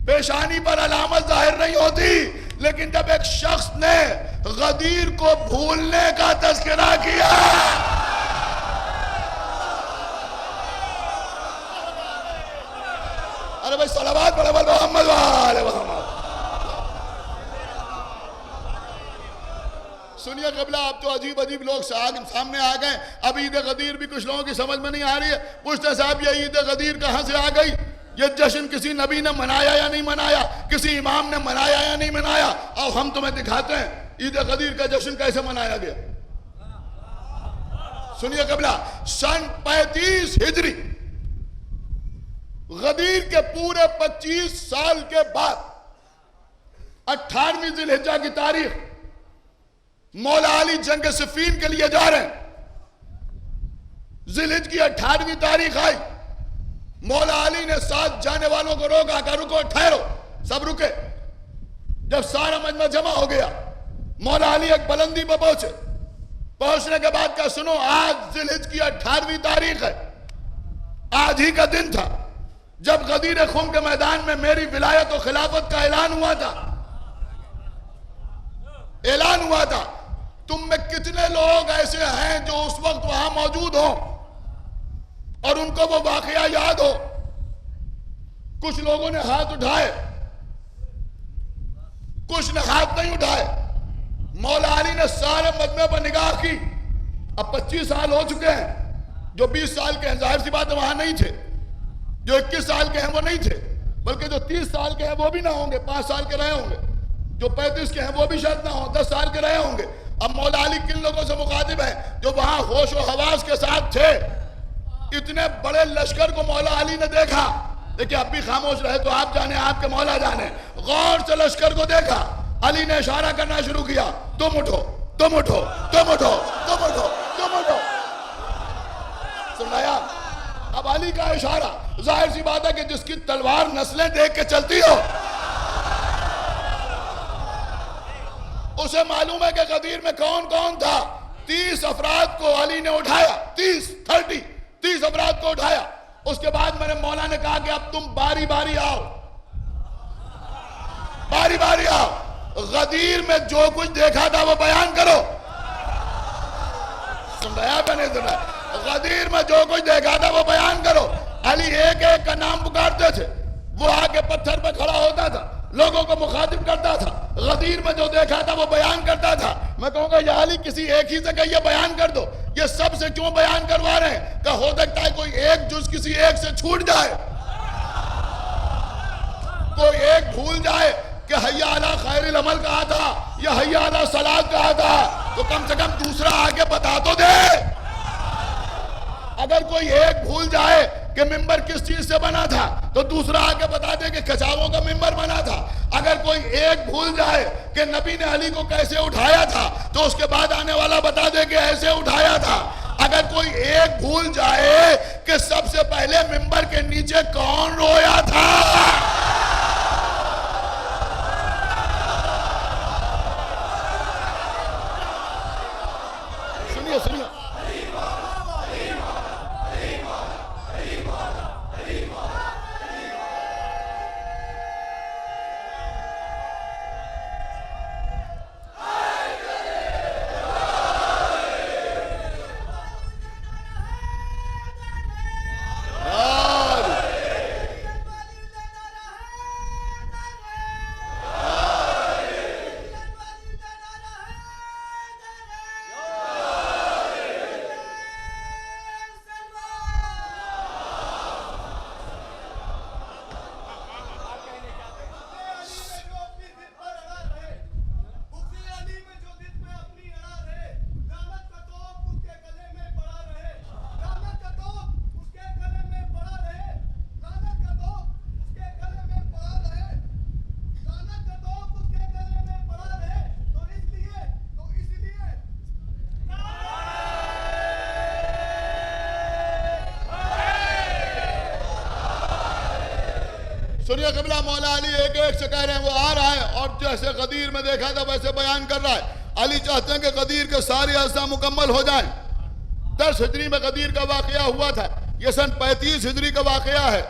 پیشانی پر علامت ظاہر نہیں ہوتی۔ لیکن جب ایک شخص نے غدیر کو بھولنے کا تذکرہ کیا، ارے بھائی صلوات پڑھے محمد وآلہ محمد۔ سنیے قبلہ، اب تو عجیب عجیب لوگ سامنے آ گئے۔ اب عید غدیر بھی کچھ لوگوں کی سمجھ میں نہیں آ رہی ہے۔ پوچھتے صاحب یہ عید غدیر کہاں سے آ گئی؟ یہ جشن کسی نبی نے منایا یا نہیں منایا؟ کسی امام نے منایا یا نہیں منایا؟ اور ہم تمہیں دکھاتے ہیں عید غدیر کا جشن کیسے منایا گیا۔ سنیے قبلہ، سن 35 ہجری، غدیر کے پورے 25 سال کے بعد 18ویں ذی الحجہ کی تاریخ، مولا علی جنگ صفین کے لیے جا رہے ہیں۔ ذی الحجہ کی 18ویں تاریخ آئی، مولا علی نے ساتھ جانے والوں کو روکا کہ رکو، ٹھہرو، سب رکے۔ جب سارا مجمع جمع ہو گیا، مولا علی ایک بلندی پر پہنچے۔ پہنچنے کے بعد کہا سنو، آج ذی الحجہ کی 18ویں تاریخ ہے، آج ہی کا دن تھا جب غدیر خم کے میدان میں میری ولایت و خلافت کا اعلان ہوا تھا۔ اعلان ہوا تھا۔ تم میں کتنے لوگ ایسے ہیں جو اس وقت وہاں موجود ہوں اور ان کو وہ واقعہ یاد ہو؟ کچھ لوگوں نے ہاتھ اٹھائے، کچھ نے ہاتھ نہیں اٹھائے۔ مولا علی نے سارے مجمع پر نگاہ کی۔ اب 25 سال ہو چکے ہیں، جو 20 سال کے ہیں ظاہر سی بات ہے وہاں نہیں تھے، جو 21 سال کے ہیں وہ نہیں تھے، بلکہ جو 30 سال کے ہیں وہ بھی نہ ہوں گے، 5 سال کے رہے ہوں گے، جو 35 کے ہیں وہ بھی شاید نہ ہوں، 10 سال کے رہے ہوں گے۔ اب مولا علی کن لوگوں سے مخاطب ہیں؟ جو وہاں ہوش و حواس کے ساتھ تھے۔ اتنے بڑے لشکر کو مولا علی نے دیکھا، دیکھیں اب بھی خاموش رہے تو آپ جانے، آپ کے مولا جانے۔ غور سے لشکر کو دیکھا، علی نے اشارہ کرنا شروع کیا، تم اٹھو، تم اٹھو، تم اٹھو، تم اٹھو، تم اٹھو۔ سنایا؟ اب علی کا اشارہ، ظاہر سی بات ہے کہ جس کی تلوار نسلیں دیکھ کے چلتی ہو، اسے معلوم ہے کہ غدیر میں کون کون تھا۔ 30 افراد کو علی نے اٹھایا، 30 افراد کو اٹھایا۔ اس کے بعد میں نے مولا نے کہا کہ اب تم باری باری آؤ، باری باری آؤ، غدیر میں جو کچھ دیکھا تھا وہ بیان کرو۔ سن رہا ہے نہیں سن رہا؟ غدیر میں جو کچھ دیکھا تھا وہ بیان کرو۔ علی ایک ایک کا نام پکارتے تھے، وہ آگے پتھر پہ کھڑا ہوتا تھا، لوگوں کو مخاطب کرتا تھا، غدیر میں جو دیکھا تھا وہ بیان کرتا تھا۔ میں کہوں گا یا علی کسی ایک ہی سے کہ یہ بیان کر دو، یہ سب سے کیوں بیان کروا رہے ہیں؟ کہ ہو سکتا ہے کوئی ایک جز کسی ایک سے چھوٹ جائے، کوئی ایک بھول جائے کہ حی علی خیر العمل کہا تھا یا حی علی صلاۃ کہا تھا، تو کم سے کم دوسرا آگے بتا تو دے۔ اگر کوئی ایک بھول جائے کہ ممبر کس چیز سے بنا تھا تو دوسرا آگے بتا دے کہ کچاووں کا ممبر بنا تھا۔ اگر کوئی ایک بھول جائے کہ نبی نے علی کو کیسے اٹھایا تھا تو اس کے بعد آنے والا بتا دے کہ ایسے اٹھایا تھا۔ اگر کوئی ایک بھول جائے کہ سب سے پہلے ممبر کے نیچے کون رویا تھا، سنیے سنیے، سنیے قبلہ مولا علی ایک ایک سے کہہ رہے ہیں، وہ آ رہا ہے اور جیسے غدیر میں دیکھا تھا ویسے بیان کر رہا ہے۔ علی چاہتے ہیں کہ غدیر کے سارے اجزاء مکمل ہو جائیں۔ 10 ہجری میں غدیر کا واقعہ ہوا تھا، یہ سن 35 ہجری کا واقعہ ہے۔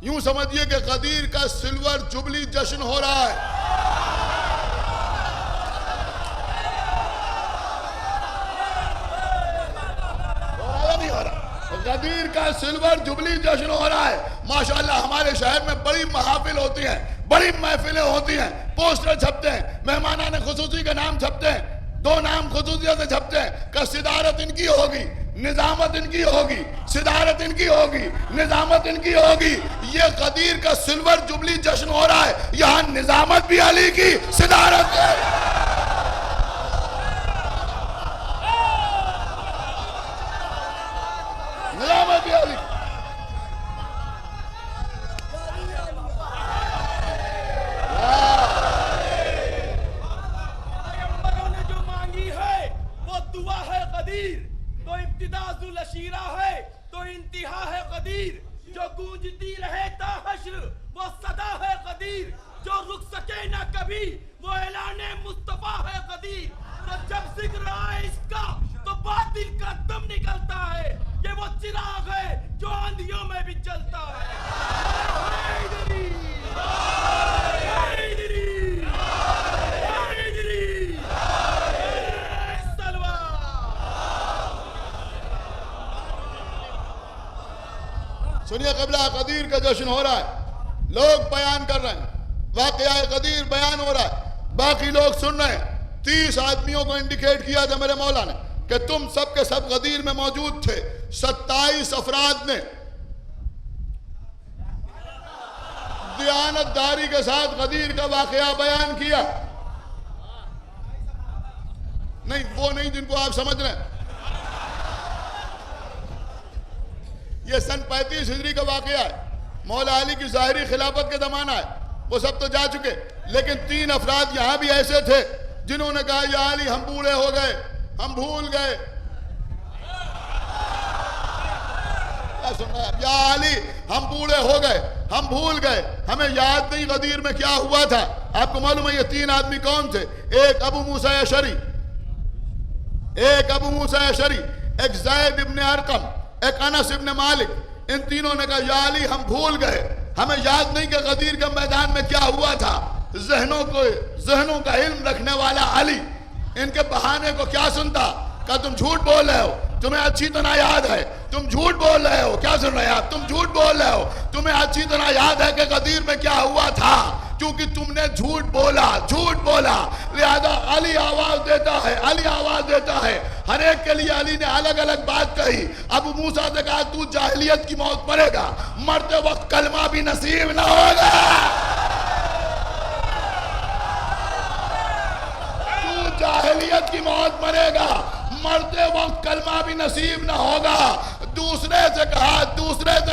یوں سمجھیے کہ غدیر کا سلور جبلی جشن ہو رہا ہے۔ غدیر کا سلور جبلی جشن ہو رہا ہے۔ ماشاءاللہ ہمارے شہر میں بڑی محافل ہوتی ہیں، بڑی محفلیں ہوتی ہیں، پوسٹر چھپتے ہیں، مہمانان خصوصی کے نام چھپتے ہیں، 2 نام خصوصیت سے چھپتے ہیں کہ صدارت ان کی ہوگی، نظامت ان کی ہوگی، صدارت ان کی ہوگی، نظامت ان کی ہوگی۔ یہ غدیر کا سلور جبلی جشن ہو رہا ہے، یہاں نظامت بھی علی کی، صدارت ہے۔ نظامت بھی علی۔ پیغمبروں نے جو مانگی ہے وہ دعا ہے قدیر، تو ابتدا ذو العشیرہ ہے تو انتہا ہے قدیر، جو گونجتی رہے تا حشر وہ صدا ہے قدیر، جو رک سکے نہ کبھی وہ اعلان مصطفیٰ ہے قدیر۔ تو جب ذکر آئے اس کا تو باطل کا دم نکلتا ہے، کہ وہ چراغ ہے جو آندھیوں میں بھی جلتا ہے۔ حیدری حیدری حیدری سلوہ۔ سنیے قبلہ غدیر کا جشن ہو رہا ہے، لوگ بیان کر رہے ہیں، واقعہ غدیر بیان ہو رہا ہے، باقی لوگ سن رہے ہیں۔ 30 آدمیوں کو انڈیکیٹ کیا تھا میرے مولا نے کہ تم سب کے سب غدیر میں موجود تھے۔ 27 افراد نے دیانت داری کے ساتھ غدیر کا واقعہ بیان کیا۔ نہیں وہ نہیں جن کو آپ سمجھ رہے ہیں، یہ سن 35 ہجری کا واقعہ ہے، مولا علی کی ظاہری خلافت کے زمانہ ہے، وہ سب تو جا چکے، لیکن 3 افراد یہاں بھی ایسے تھے جنہوں نے کہا یا علی ہم بوڑھے ہو گئے، ہم بھول گئے۔ یا علی ہم بوڑھے ہو گئے، ہم بھول گئے، ہمیں یاد نہیں غدیر میں کیا ہوا تھا۔ آپ کو معلوم ہے یہ 3 آدمی کون تھے؟ ایک ابو موسیٰ اشعری، ایک زید ابن ارقم، ایک انس ابن مالک۔ ان تینوں نے کہا یا علی ہم بھول گئے، ہمیں یاد نہیں کہ غدیر کے میدان میں کیا ہوا تھا۔ ذہنوں کا علم رکھنے والا علی ان کے بہانے کو کیا سنتا؟ کہا تم جھوٹ بول رہے ہو، تمہیں اچھی طرح یاد ہے، تم جھوٹ بول رہے ہو۔ کیا سن رہے ہیں آپ؟ تم جھوٹ بول رہے ہو، تمہیں اچھی طرح یاد ہے کہ غدیر میں کیا ہوا تھا۔ کیونکہ تم نے جھوٹ بولا لہذا علی آواز دیتا ہے ہر ایک کے لیے علی نے الگ الگ بات کہی. ابو موسیٰ سے کہا تو جاہلیت کی موت مرے گا, مرتے وقت کلمہ بھی نصیب نہ ہوگا. تو جاہلیت کی موت مرے گا, مرتے وقت کلمہ بھی نصیب نہ ہوگا. دوسرے سے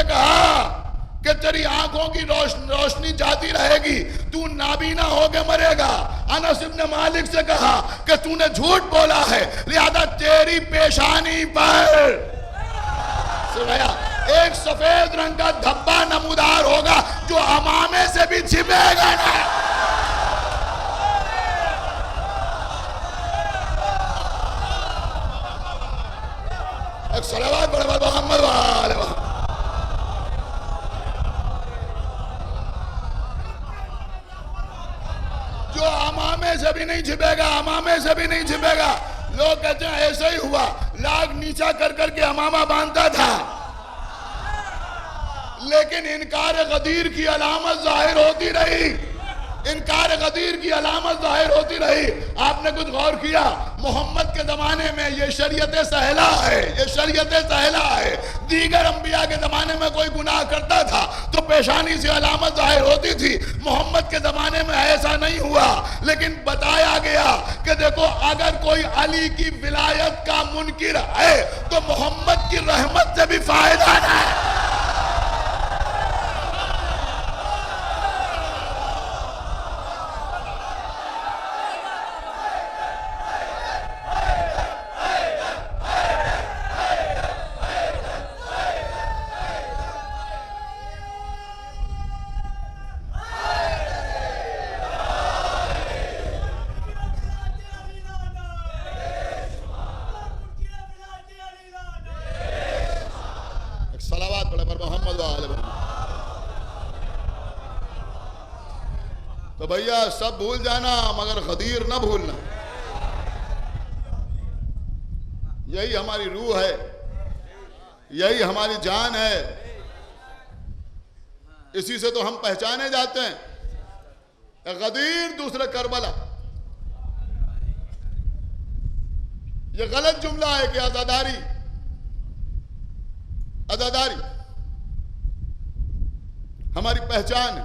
کہا کہ تیری آنکھوں کی روشنی جاتی رہے گی, تو نابینا ہو کے مرے گا. انس ابن مالک سے کہا کہ تو نے جھوٹ بولا ہے لہذا تیری پیشانی پر سنایا ایک سفید رنگ کا دھبا نمودار ہوگا جو عمامے سے بھی چھپے گا نا. ایک صلوات بڑے محمد وآلہ محمد. جو عمامے سے بھی نہیں چھپے گا. لوگ کہتے ہیں ایسا ہی ہوا, لاگ نیچا کر کے عمامہ باندھتا تھا, لیکن انکار غدیر کی علامت ظاہر ہوتی رہی. آپ نے کچھ غور کیا, محمد کے زمانے میں یہ شریعت سہلا ہے. دیگر انبیاء کے زمانے میں کوئی گناہ کرتا تھا تو پیشانی سے علامت ظاہر ہوتی تھی. محمد کے زمانے میں ایسا نہیں ہوا, لیکن بتایا گیا کہ دیکھو اگر کوئی علی کی ولایت کا منکر ہے تو محمد کی رحمت سے بھی فائدہ نہ ہے. تو بھیا سب بھول جانا مگر غدیر نہ بھولنا. یہی ہماری روح ہے, یہی ہماری جان ہے, اسی سے تو ہم پہچانے جاتے ہیں. غدیر دوسرے کربلا. یہ غلط جملہ ہے کہ عزاداری ہماری پہچان ہے,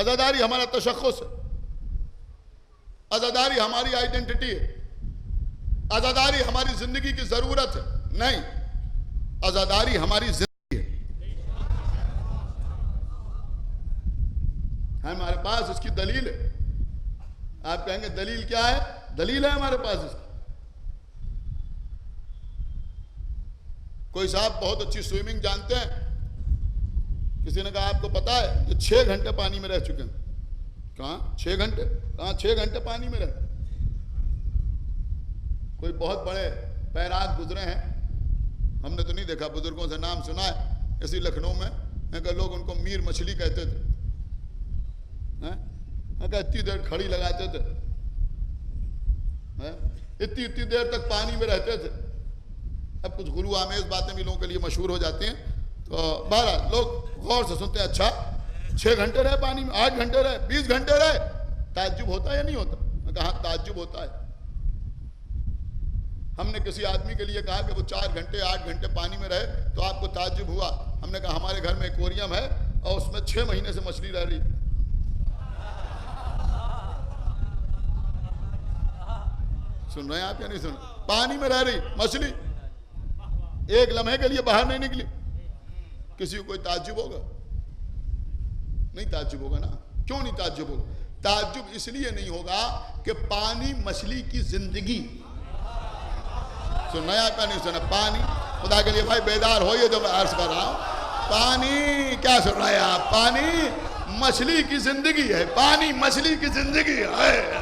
عزاداری ہمارا تشخص ہے, عزاداری ہماری آئیڈینٹی ہے, عزاداری ہماری زندگی کی ضرورت ہے. نہیں, عزاداری ہماری زندگی ہے. ہمارے پاس اس کی دلیل ہے. آپ کہیں گے دلیل کیا ہے؟ دلیل ہے ہمارے پاس اس کی. کوئی صاحب بہت اچھی سوئمنگ جانتے ہیں, کسی نے کہا آپ کو پتا ہے یہ 6 گھنٹے پانی میں رہ چکے ہیں. کہاں 6 گھنٹے؟ کہاں 6 گھنٹے پانی میں رہے. کوئی بہت بڑے پیراک گزرے ہیں, ہم نے تو نہیں دیکھا, بزرگوں سے نام سنا ہے. اسی لکھنؤ میں کہ لوگ ان کو میر مچھلی کہتے تھے. اتنی دیر کھڑی لگاتے تھے, اتنی دیر تک پانی میں رہتے تھے. اب کچھ غلو آمیز باتیں بھی لوگوں کے لیے مشہور ہو جاتی ہیں, تو بہرحال لوگ غور سے سنتے ہیں. اچھا 6 گھنٹے رہے پانی میں, 8 گھنٹے رہے, 20 گھنٹے رہے, تعجب ہوتا ہے یا نہیں ہوتا؟ میں کہا تعجب ہوتا ہے. ہم نے کسی آدمی کے لیے کہا کہ وہ 4 گھنٹے 8 گھنٹے پانی میں رہے تو آپ کو تعجب ہوا. ہم نے کہا ہمارے گھر میں ایکویریم ہے اور اس میں 6 مہینے سے مچھلی رہ رہی. سن رہے ہیں آپ یا نہیں سن رہے؟ پانی میں رہ رہی مچھلی 1 لمحے کے لیے باہر نہیں نکلی. کسی کو کوئی تعجب ہوگا؟ نہیں تعجب ہوگا نا. کیوں نہیں تعجب ہوگا؟ تعجب اس لیے نہیں ہوگا کہ پانی مچھلی کی زندگی. سننا ہے آپ کا نہیں سنا؟ پانی, خدا کے لیے بھائی بیدار ہوئیے جو میں عرض کر رہا ہوں. پانی کیا سن رہے ہیں آپ؟ پانی مچھلی کی زندگی ہے, پانی مچھلی کی زندگی ہے.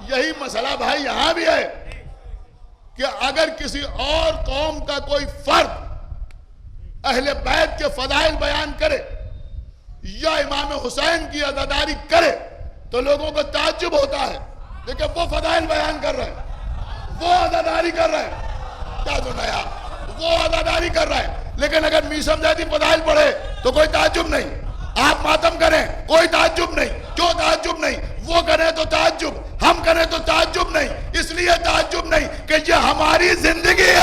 یہی مسئلہ بھائی یہاں بھی ہے کہ اگر کسی اور قوم کا کوئی فرد اہل بیت کے فضائل بیان کرے یا امام حسین کی عزاداری کرے تو لوگوں کو تعجب ہوتا ہے. دیکھیں وہ فضائل بیان کر رہے ہیں, وہ عزاداری کر رہے ہیں. کیا سنایا؟ وہ عزاداری کر رہے ہیں. لیکن اگر میثم ذاتی فضائل پڑھے تو کوئی تعجب نہیں. آپ ماتم کریں کوئی تعجب نہیں، کیوں تعجب نہیں؟ وہ کریں تو تعجب، ہم کریں تو تعجب نہیں، اس لیے تعجب نہیں کہ یہ ہماری زندگی ہے۔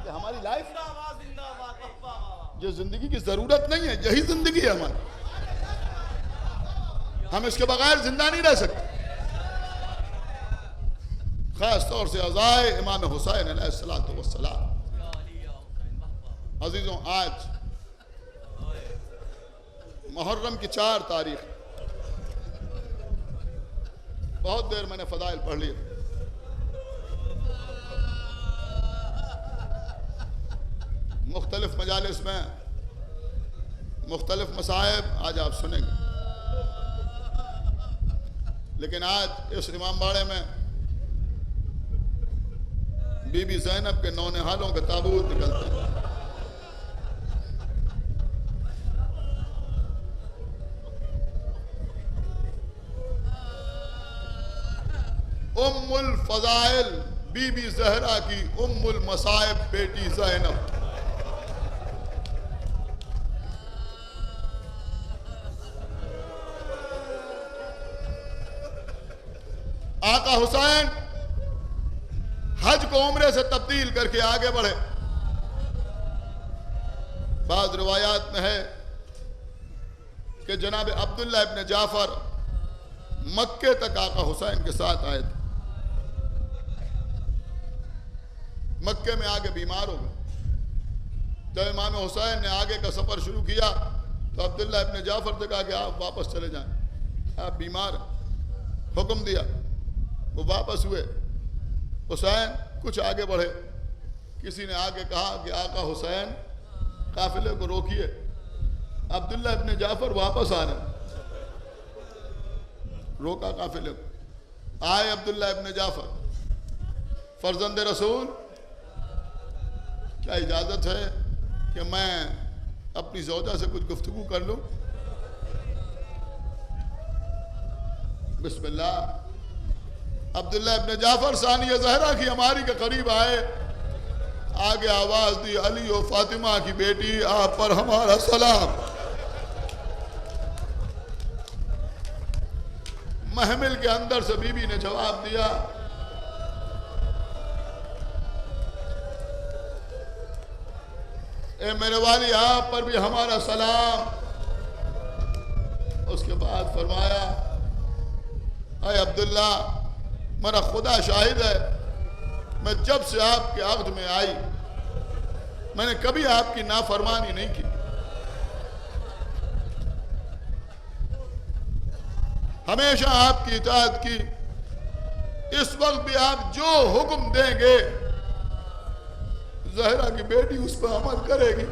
یہ ہماری لائف، یہ زندگی کی ضرورت نہیں ہے، یہی زندگی ہے ہماری، ہم اس کے بغیر زندہ نہیں رہ سکتے۔ خاص طور سے عزائے امام حسین علیہ السلام۔ عزیزوں، آج محرم کی 4 تاریخ، بہت دیر میں نے فضائل پڑھ لی، مختلف مجالس میں مختلف مصائب آج آپ سنیں گے، لیکن آج اس امام باڑے میں بی بی زینب کے نونہالوں کے تابوت نکلتے ہیں۔ ام الفضائل بی بی زہرا کی ام المصائب بیٹی زینب، آقا حسین حج کو عمرے سے تبدیل کر کے آگے بڑھے۔ بعض روایات میں ہے کہ جناب عبداللہ ابن جعفر مکے تک آقا حسین کے ساتھ آئے تھے، مکے میں آگے بیمار ہو گئے۔ جب امام حسین نے آگے کا سفر شروع کیا تو عبداللہ ابن جعفر سے کہا کہ آپ واپس چلے جائیں، آپ بیمار ہیں، حکم دیا، وہ واپس ہوئے۔ حسین کچھ آگے بڑھے، کسی نے آگے کہا کہ آقا حسین قافلے کو روکیے، عبداللہ ابن جعفر واپس آ رہے ہیں۔ روکا قافلے کو، آئے عبداللہ ابن جعفر، فرزند رسول کیا اجازت ہے کہ میں اپنی زوجہ سے کچھ گفتگو کر لوں؟ بسم اللہ۔ عبداللہ ابن جعفر ثانیہ زہرا کی ہماری کے قریب آئے، آگے آواز دی، علی و فاطمہ کی بیٹی آپ پر ہمارا سلام۔ محمل کے اندر سے بی بی نے جواب دیا، اے میرے والی آپ پر بھی ہمارا سلام۔ اس کے بعد فرمایا، اے عبداللہ، میرا خدا شاہد ہے، میں جب سے آپ کے عقد میں آئی میں نے کبھی آپ کی نافرمانی نہیں کی، ہمیشہ آپ کی اطاعت کی، اس وقت بھی آپ جو حکم دیں گے زہرا کی بیٹی اس پر عمل کرے گی،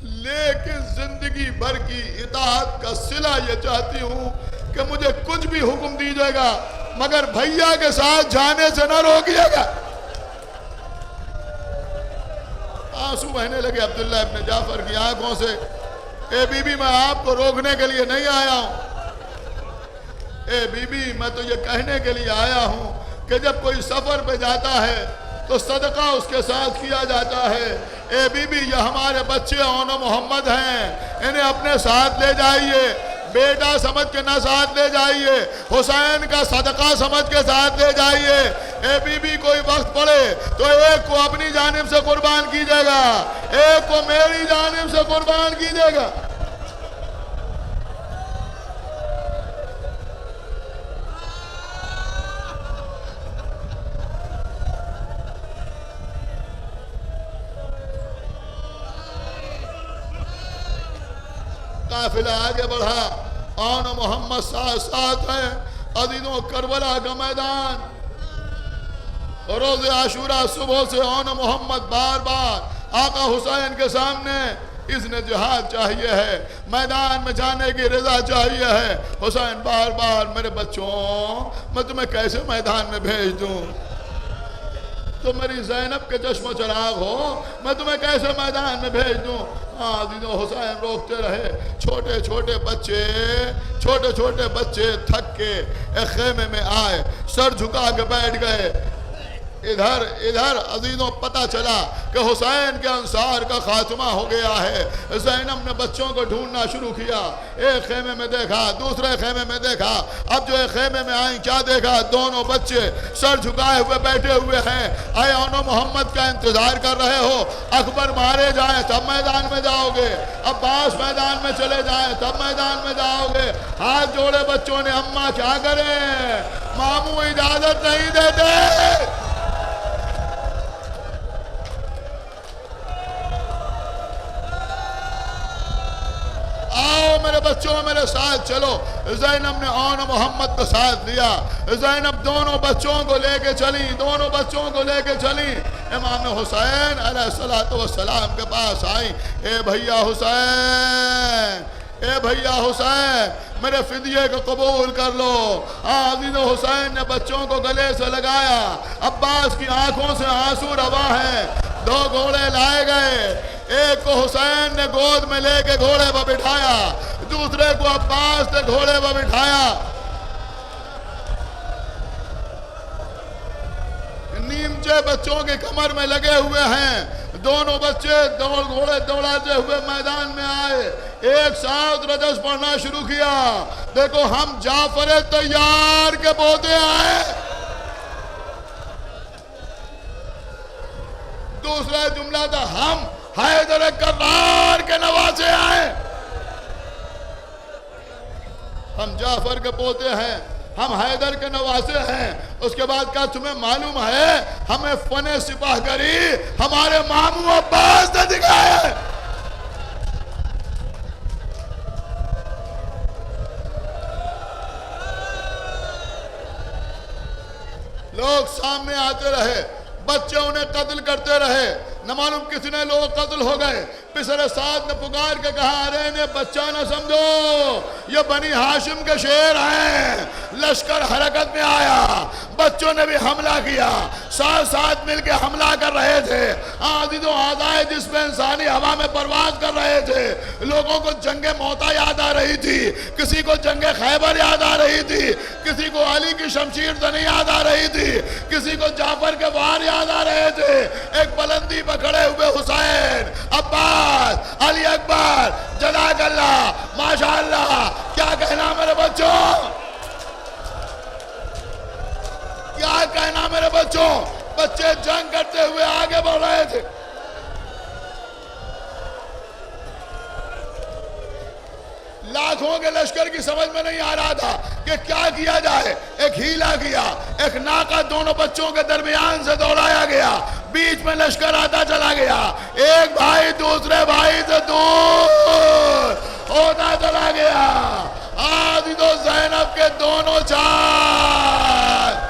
لیکن زندگی بھر کی اطاعت کا صلہ یہ چاہتی ہوں کہ مجھے کچھ بھی حکم دیجیے گا مگر بھیا کے ساتھ جانے سے نہ روکیے گا۔ آنسو بہنے لگے عبداللہ ابن جعفر کی آنکھوں سے، اے بی بی میں آپ کو روکنے کے لیے نہیں آیا ہوں، اے بی بی میں تو یہ کہنے کے لیے آیا ہوں کہ جب کوئی سفر پہ جاتا ہے تو صدقہ اس کے ساتھ کیا جاتا ہے، اے بی بی یہ ہمارے بچے اون محمد ہیں، انہیں اپنے ساتھ لے جائیے، بیٹا سمجھ کے نہ ساتھ لے جائیے، حسین کا صدقہ سمجھ کے ساتھ لے جائیے، اے بی بی کوئی وقت پڑے تو ایک کو اپنی جانب سے قربان کیجیے گا، ایک کو میری جانب سے قربان کیجیے گا۔ قافلہ آگے بڑھا، اون محمد ساتھ ساتھ ہیں۔ عزیزوں، کربلا کا میدان، روز عاشورہ صبح سے اون محمد بار بار آقا حسین کے سامنے اذن جہاد چاہیے ہے، میدان میں جانے کی رضا چاہیے ہے۔ حسین بار بار، میرے بچوں میں تمہیں کیسے میدان میں بھیج دوں، تو میری زینب کے چشم و چراغ ہو، میں تمہیں کیسے میدان میں بھیج دوں۔ عزیزو حسین روکتے رہے. چھوٹے چھوٹے بچے تھک کے ایک خیمے میں آئے, سر جھکا کے بیٹھ گئے. ادھر عزیزوں پتہ چلا کہ حسین کے انصار کا خاتمہ ہو گیا ہے. زینب نے بچوں کو ڈھونڈنا شروع کیا. ایک خیمے میں دیکھا, دوسرے خیمے میں دیکھا. اب جو ایک خیمے میں آئیں کیا دیکھا, دونوں بچے سر جھکائے ہوئے بیٹھے ہوئے ہیں. اے اونو محمد کا انتظار کر رہے ہو؟ اکبر مارے جائیں تب میدان میں جاؤ گے, عباس میدان میں چلے جائیں تب میدان میں جاؤ گے. ہاتھ جوڑے بچوں نے, اماں کیا کریں, ماموں اجازت نہیں دیتے. آؤ میرے بچوں میرے ساتھ چلو. زینب نے اون محمد کو ساتھ لیا. زینب دونوں بچوں کو لے کے چلی. امام حسین علیہ السلام کے پاس آئیں. اے بھیا حسین میرے فدیے کو قبول کر لو. عزیز حسین نے بچوں کو گلے سے لگایا. عباس کی آنکھوں سے آنسو روا ہیں. 2 گھوڑے لائے گئے. ایک کو حسین نے گود میں لے کے گھوڑے پر بٹھایا, دوسرے کو عباس نے گھوڑے پر بٹھایا. نیمچے بچوں کے کمر میں لگے ہوئے ہیں. دونوں بچے گھوڑے دوڑاتے ہوئے میدان میں آئے. ایک ساتھ رجس پڑھنا شروع کیا. دیکھو ہم جعفر طیار کے پوتے آئے. دوسرا جملہ تھا ہم حیدر کرار کے نواسے آئے. ہم جعفر کے پوتے ہیں, ہم حیدر کے نواسے ہیں. اس کے بعد کہا تمہیں معلوم ہے ہمیں فن سپاہ گری ہمارے ماموں عباس نے دکھایا ہے. لوگ سامنے آتے رہے, بچے انہیں قتل کرتے رہے. نہ معلوم کتنے لوگ قتل ہو گئے. پسر سعد نے پکار کے کہا ارے انہیں بچہ نہ سمجھو, یہ بنی ہاشم کے شیر ہیں. لشکر حرکت میں آیا, بچوں نے بھی حملہ کیا. ساتھ مل کے حملہ کر رہے تھے. عزیز و آزائے جس میں انسانی ہوا میں پرواز کر رہے تھے. لوگوں کو جنگ موتا یاد آ رہی تھی, کسی کو جنگ خیبر یاد آ رہی تھی, کسی کو علی کی شمشیر زنی یاد آ رہی تھی, کسی کو جعفر کے وار یاد آ رہے تھے. ایک بلندی پر کھڑے ہوئے حسین, عباس, علی اکبر, جزاک اللہ, ماشاءاللہ. کیا کہنا میرے بچوں, کیا کہنا میرے بچوں. بچے جنگ کرتے ہوئے آگے بڑھ رہے تھے. لاکھوں کے لشکر کی سمجھ میں نہیں آ رہا تھا کہ کیا کیا جائے. ایک ہیلا کیا, ایک ناکہ دونوں بچوں کے درمیان سے دوڑایا گیا. بیچ میں لشکر آتا چلا گیا. ایک بھائی دوسرے بھائی سے دور ہوتا چلا گیا. عزیز و زینب کے دونوں چار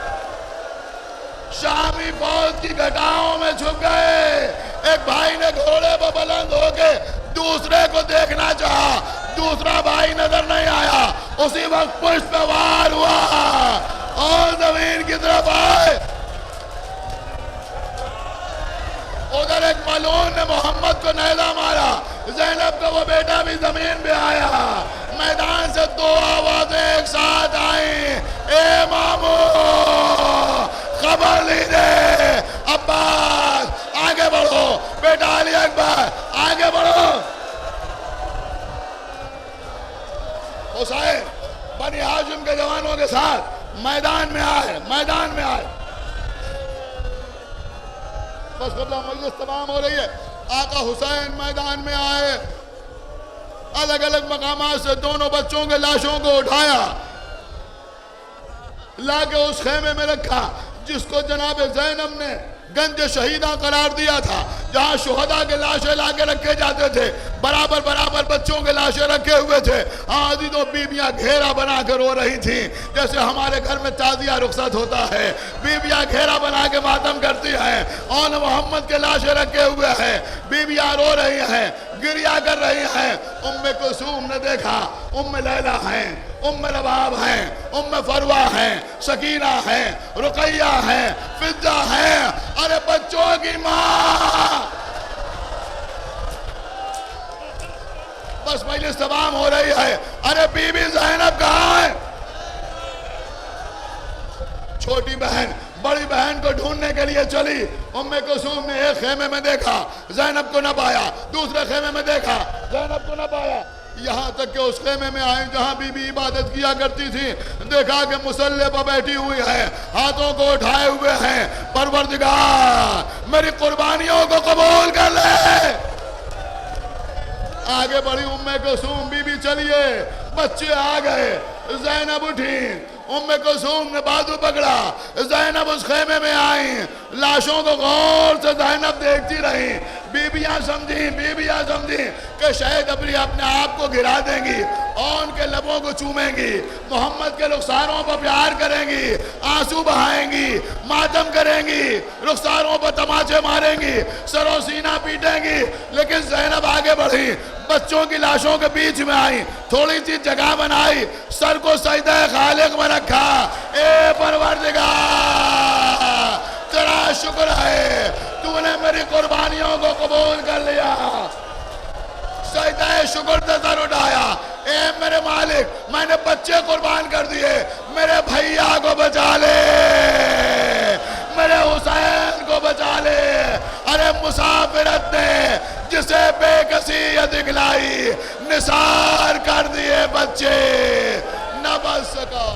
شامی فوج کی گھٹاؤں میں چھپ گئے. ایک بھائی نے گھوڑے پر بلند ہو کے دوسرے کو دیکھنا چاہا, دوسرا بھائی نظر نہیں آیا. اسی وقت پشت پہ وار ہوا اور زمین کی طرف آئے. ادھر ایک ملعون نے محمد کو نیزہ مارا. زینب کا وہ بیٹا بھی زمین پہ آیا. میدان سے 2 آوازیں ایک ساتھ آئیں, اے مامو خبر لیجئے, عباس آگے بڑھو, بیٹا علی اکبر آگے بڑھو. حسین بنی ہاشم کے جوانوں کے ساتھ میدان میں آئے. بس قبلہ مجلس تمام ہو رہی ہے. آقا حسین میدان میں آئے. الگ الگ مقامات سے دونوں بچوں کے لاشوں کو اٹھایا, لا کے اس خیمے میں رکھا جس کو جناب زینب نے گنج شہیدہ قرار دیا تھا, جہاں شہداء کے لاشیں لا کے رکھے جاتے تھے. برابر بچوں کے لاشیں رکھے ہوئے تھے. عزیزوں بیویاں گھیرا بنا کے رو رہی تھیں, جیسے ہمارے گھر میں تعزیہ رخصت ہوتا ہے. بیویاں گھیرا بنا کے ماتم کرتی ہیں. اون محمد کے لاشیں رکھے ہوئے ہیں. بیویاں رو رہی ہیں, گریہ کر رہی ہیں. ام کلثوم نے دیکھا, ام لیلہ ہیں, ام رباب ہیں, ام فروہ ہیں, سکینہ ہیں, رقیہ ہیں, فضہ ہیں. ارے بچوں کی ماں بس مجلس تمام ہو رہی ہے. ارے بی بی زینب کہاں ہے؟ چھوٹی بہن بڑی بہن کو ڈھونڈنے کے لیے چلی. ام کلثوم نے ایک خیمے میں دیکھا زینب کو نہ پایا, دوسرے خیمے میں دیکھا زینب کو نہ پایا, یہاں تک کہ اس خیمے میں آئیں جہاں بی بی عبادت کیا کرتی تھی. دیکھا کہ مصلی پر بیٹھی ہوئی ہے, ہاتھوں کو اٹھائے ہوئے ہیں. پروردگار میری قربانیوں کو قبول کر لے. آگے بڑھی ام کلثوم, بی بی چلیے, بچے آ گئے. زینب اٹھی, ام کلثوم نے بازو پکڑا, زینب اس خیمے میں آئیں. لاشوں کو غور سے زینب دیکھتی رہی. بیویاں سمجھیں کہ شاید اپنے آپ کو گرا دیں گی اور ان کے لبوں کو چومیں گی, محمد کے رخساروں پر پیار کریں گی, آنسو بہائیں گی, ماتم کریں گی, رخساروں پر تماچے ماریں گی, سر و سینہ پیٹیں گی. لیکن زینب آگے بڑھی, بچوں کی لاشوں کے بیچ میں آئی, تھوڑی سی جگہ بنائی, سر کو سجدہ خالق میں رکھا. اے پروردگار تیرا شکر ہے تو نے میری قربانیوں کو قبول کر لیا. سجدہ شکر سے سر اٹھایا. اے میرے مالک میں نے بچے قربان کر دیے, میرے بھائیا کو بچا لے, میرے حسین کو بچا لے. ارے مسافرت نے جسے بے کسی دکھلائی, نثار کر دیے بچے, نہ بچ سکا.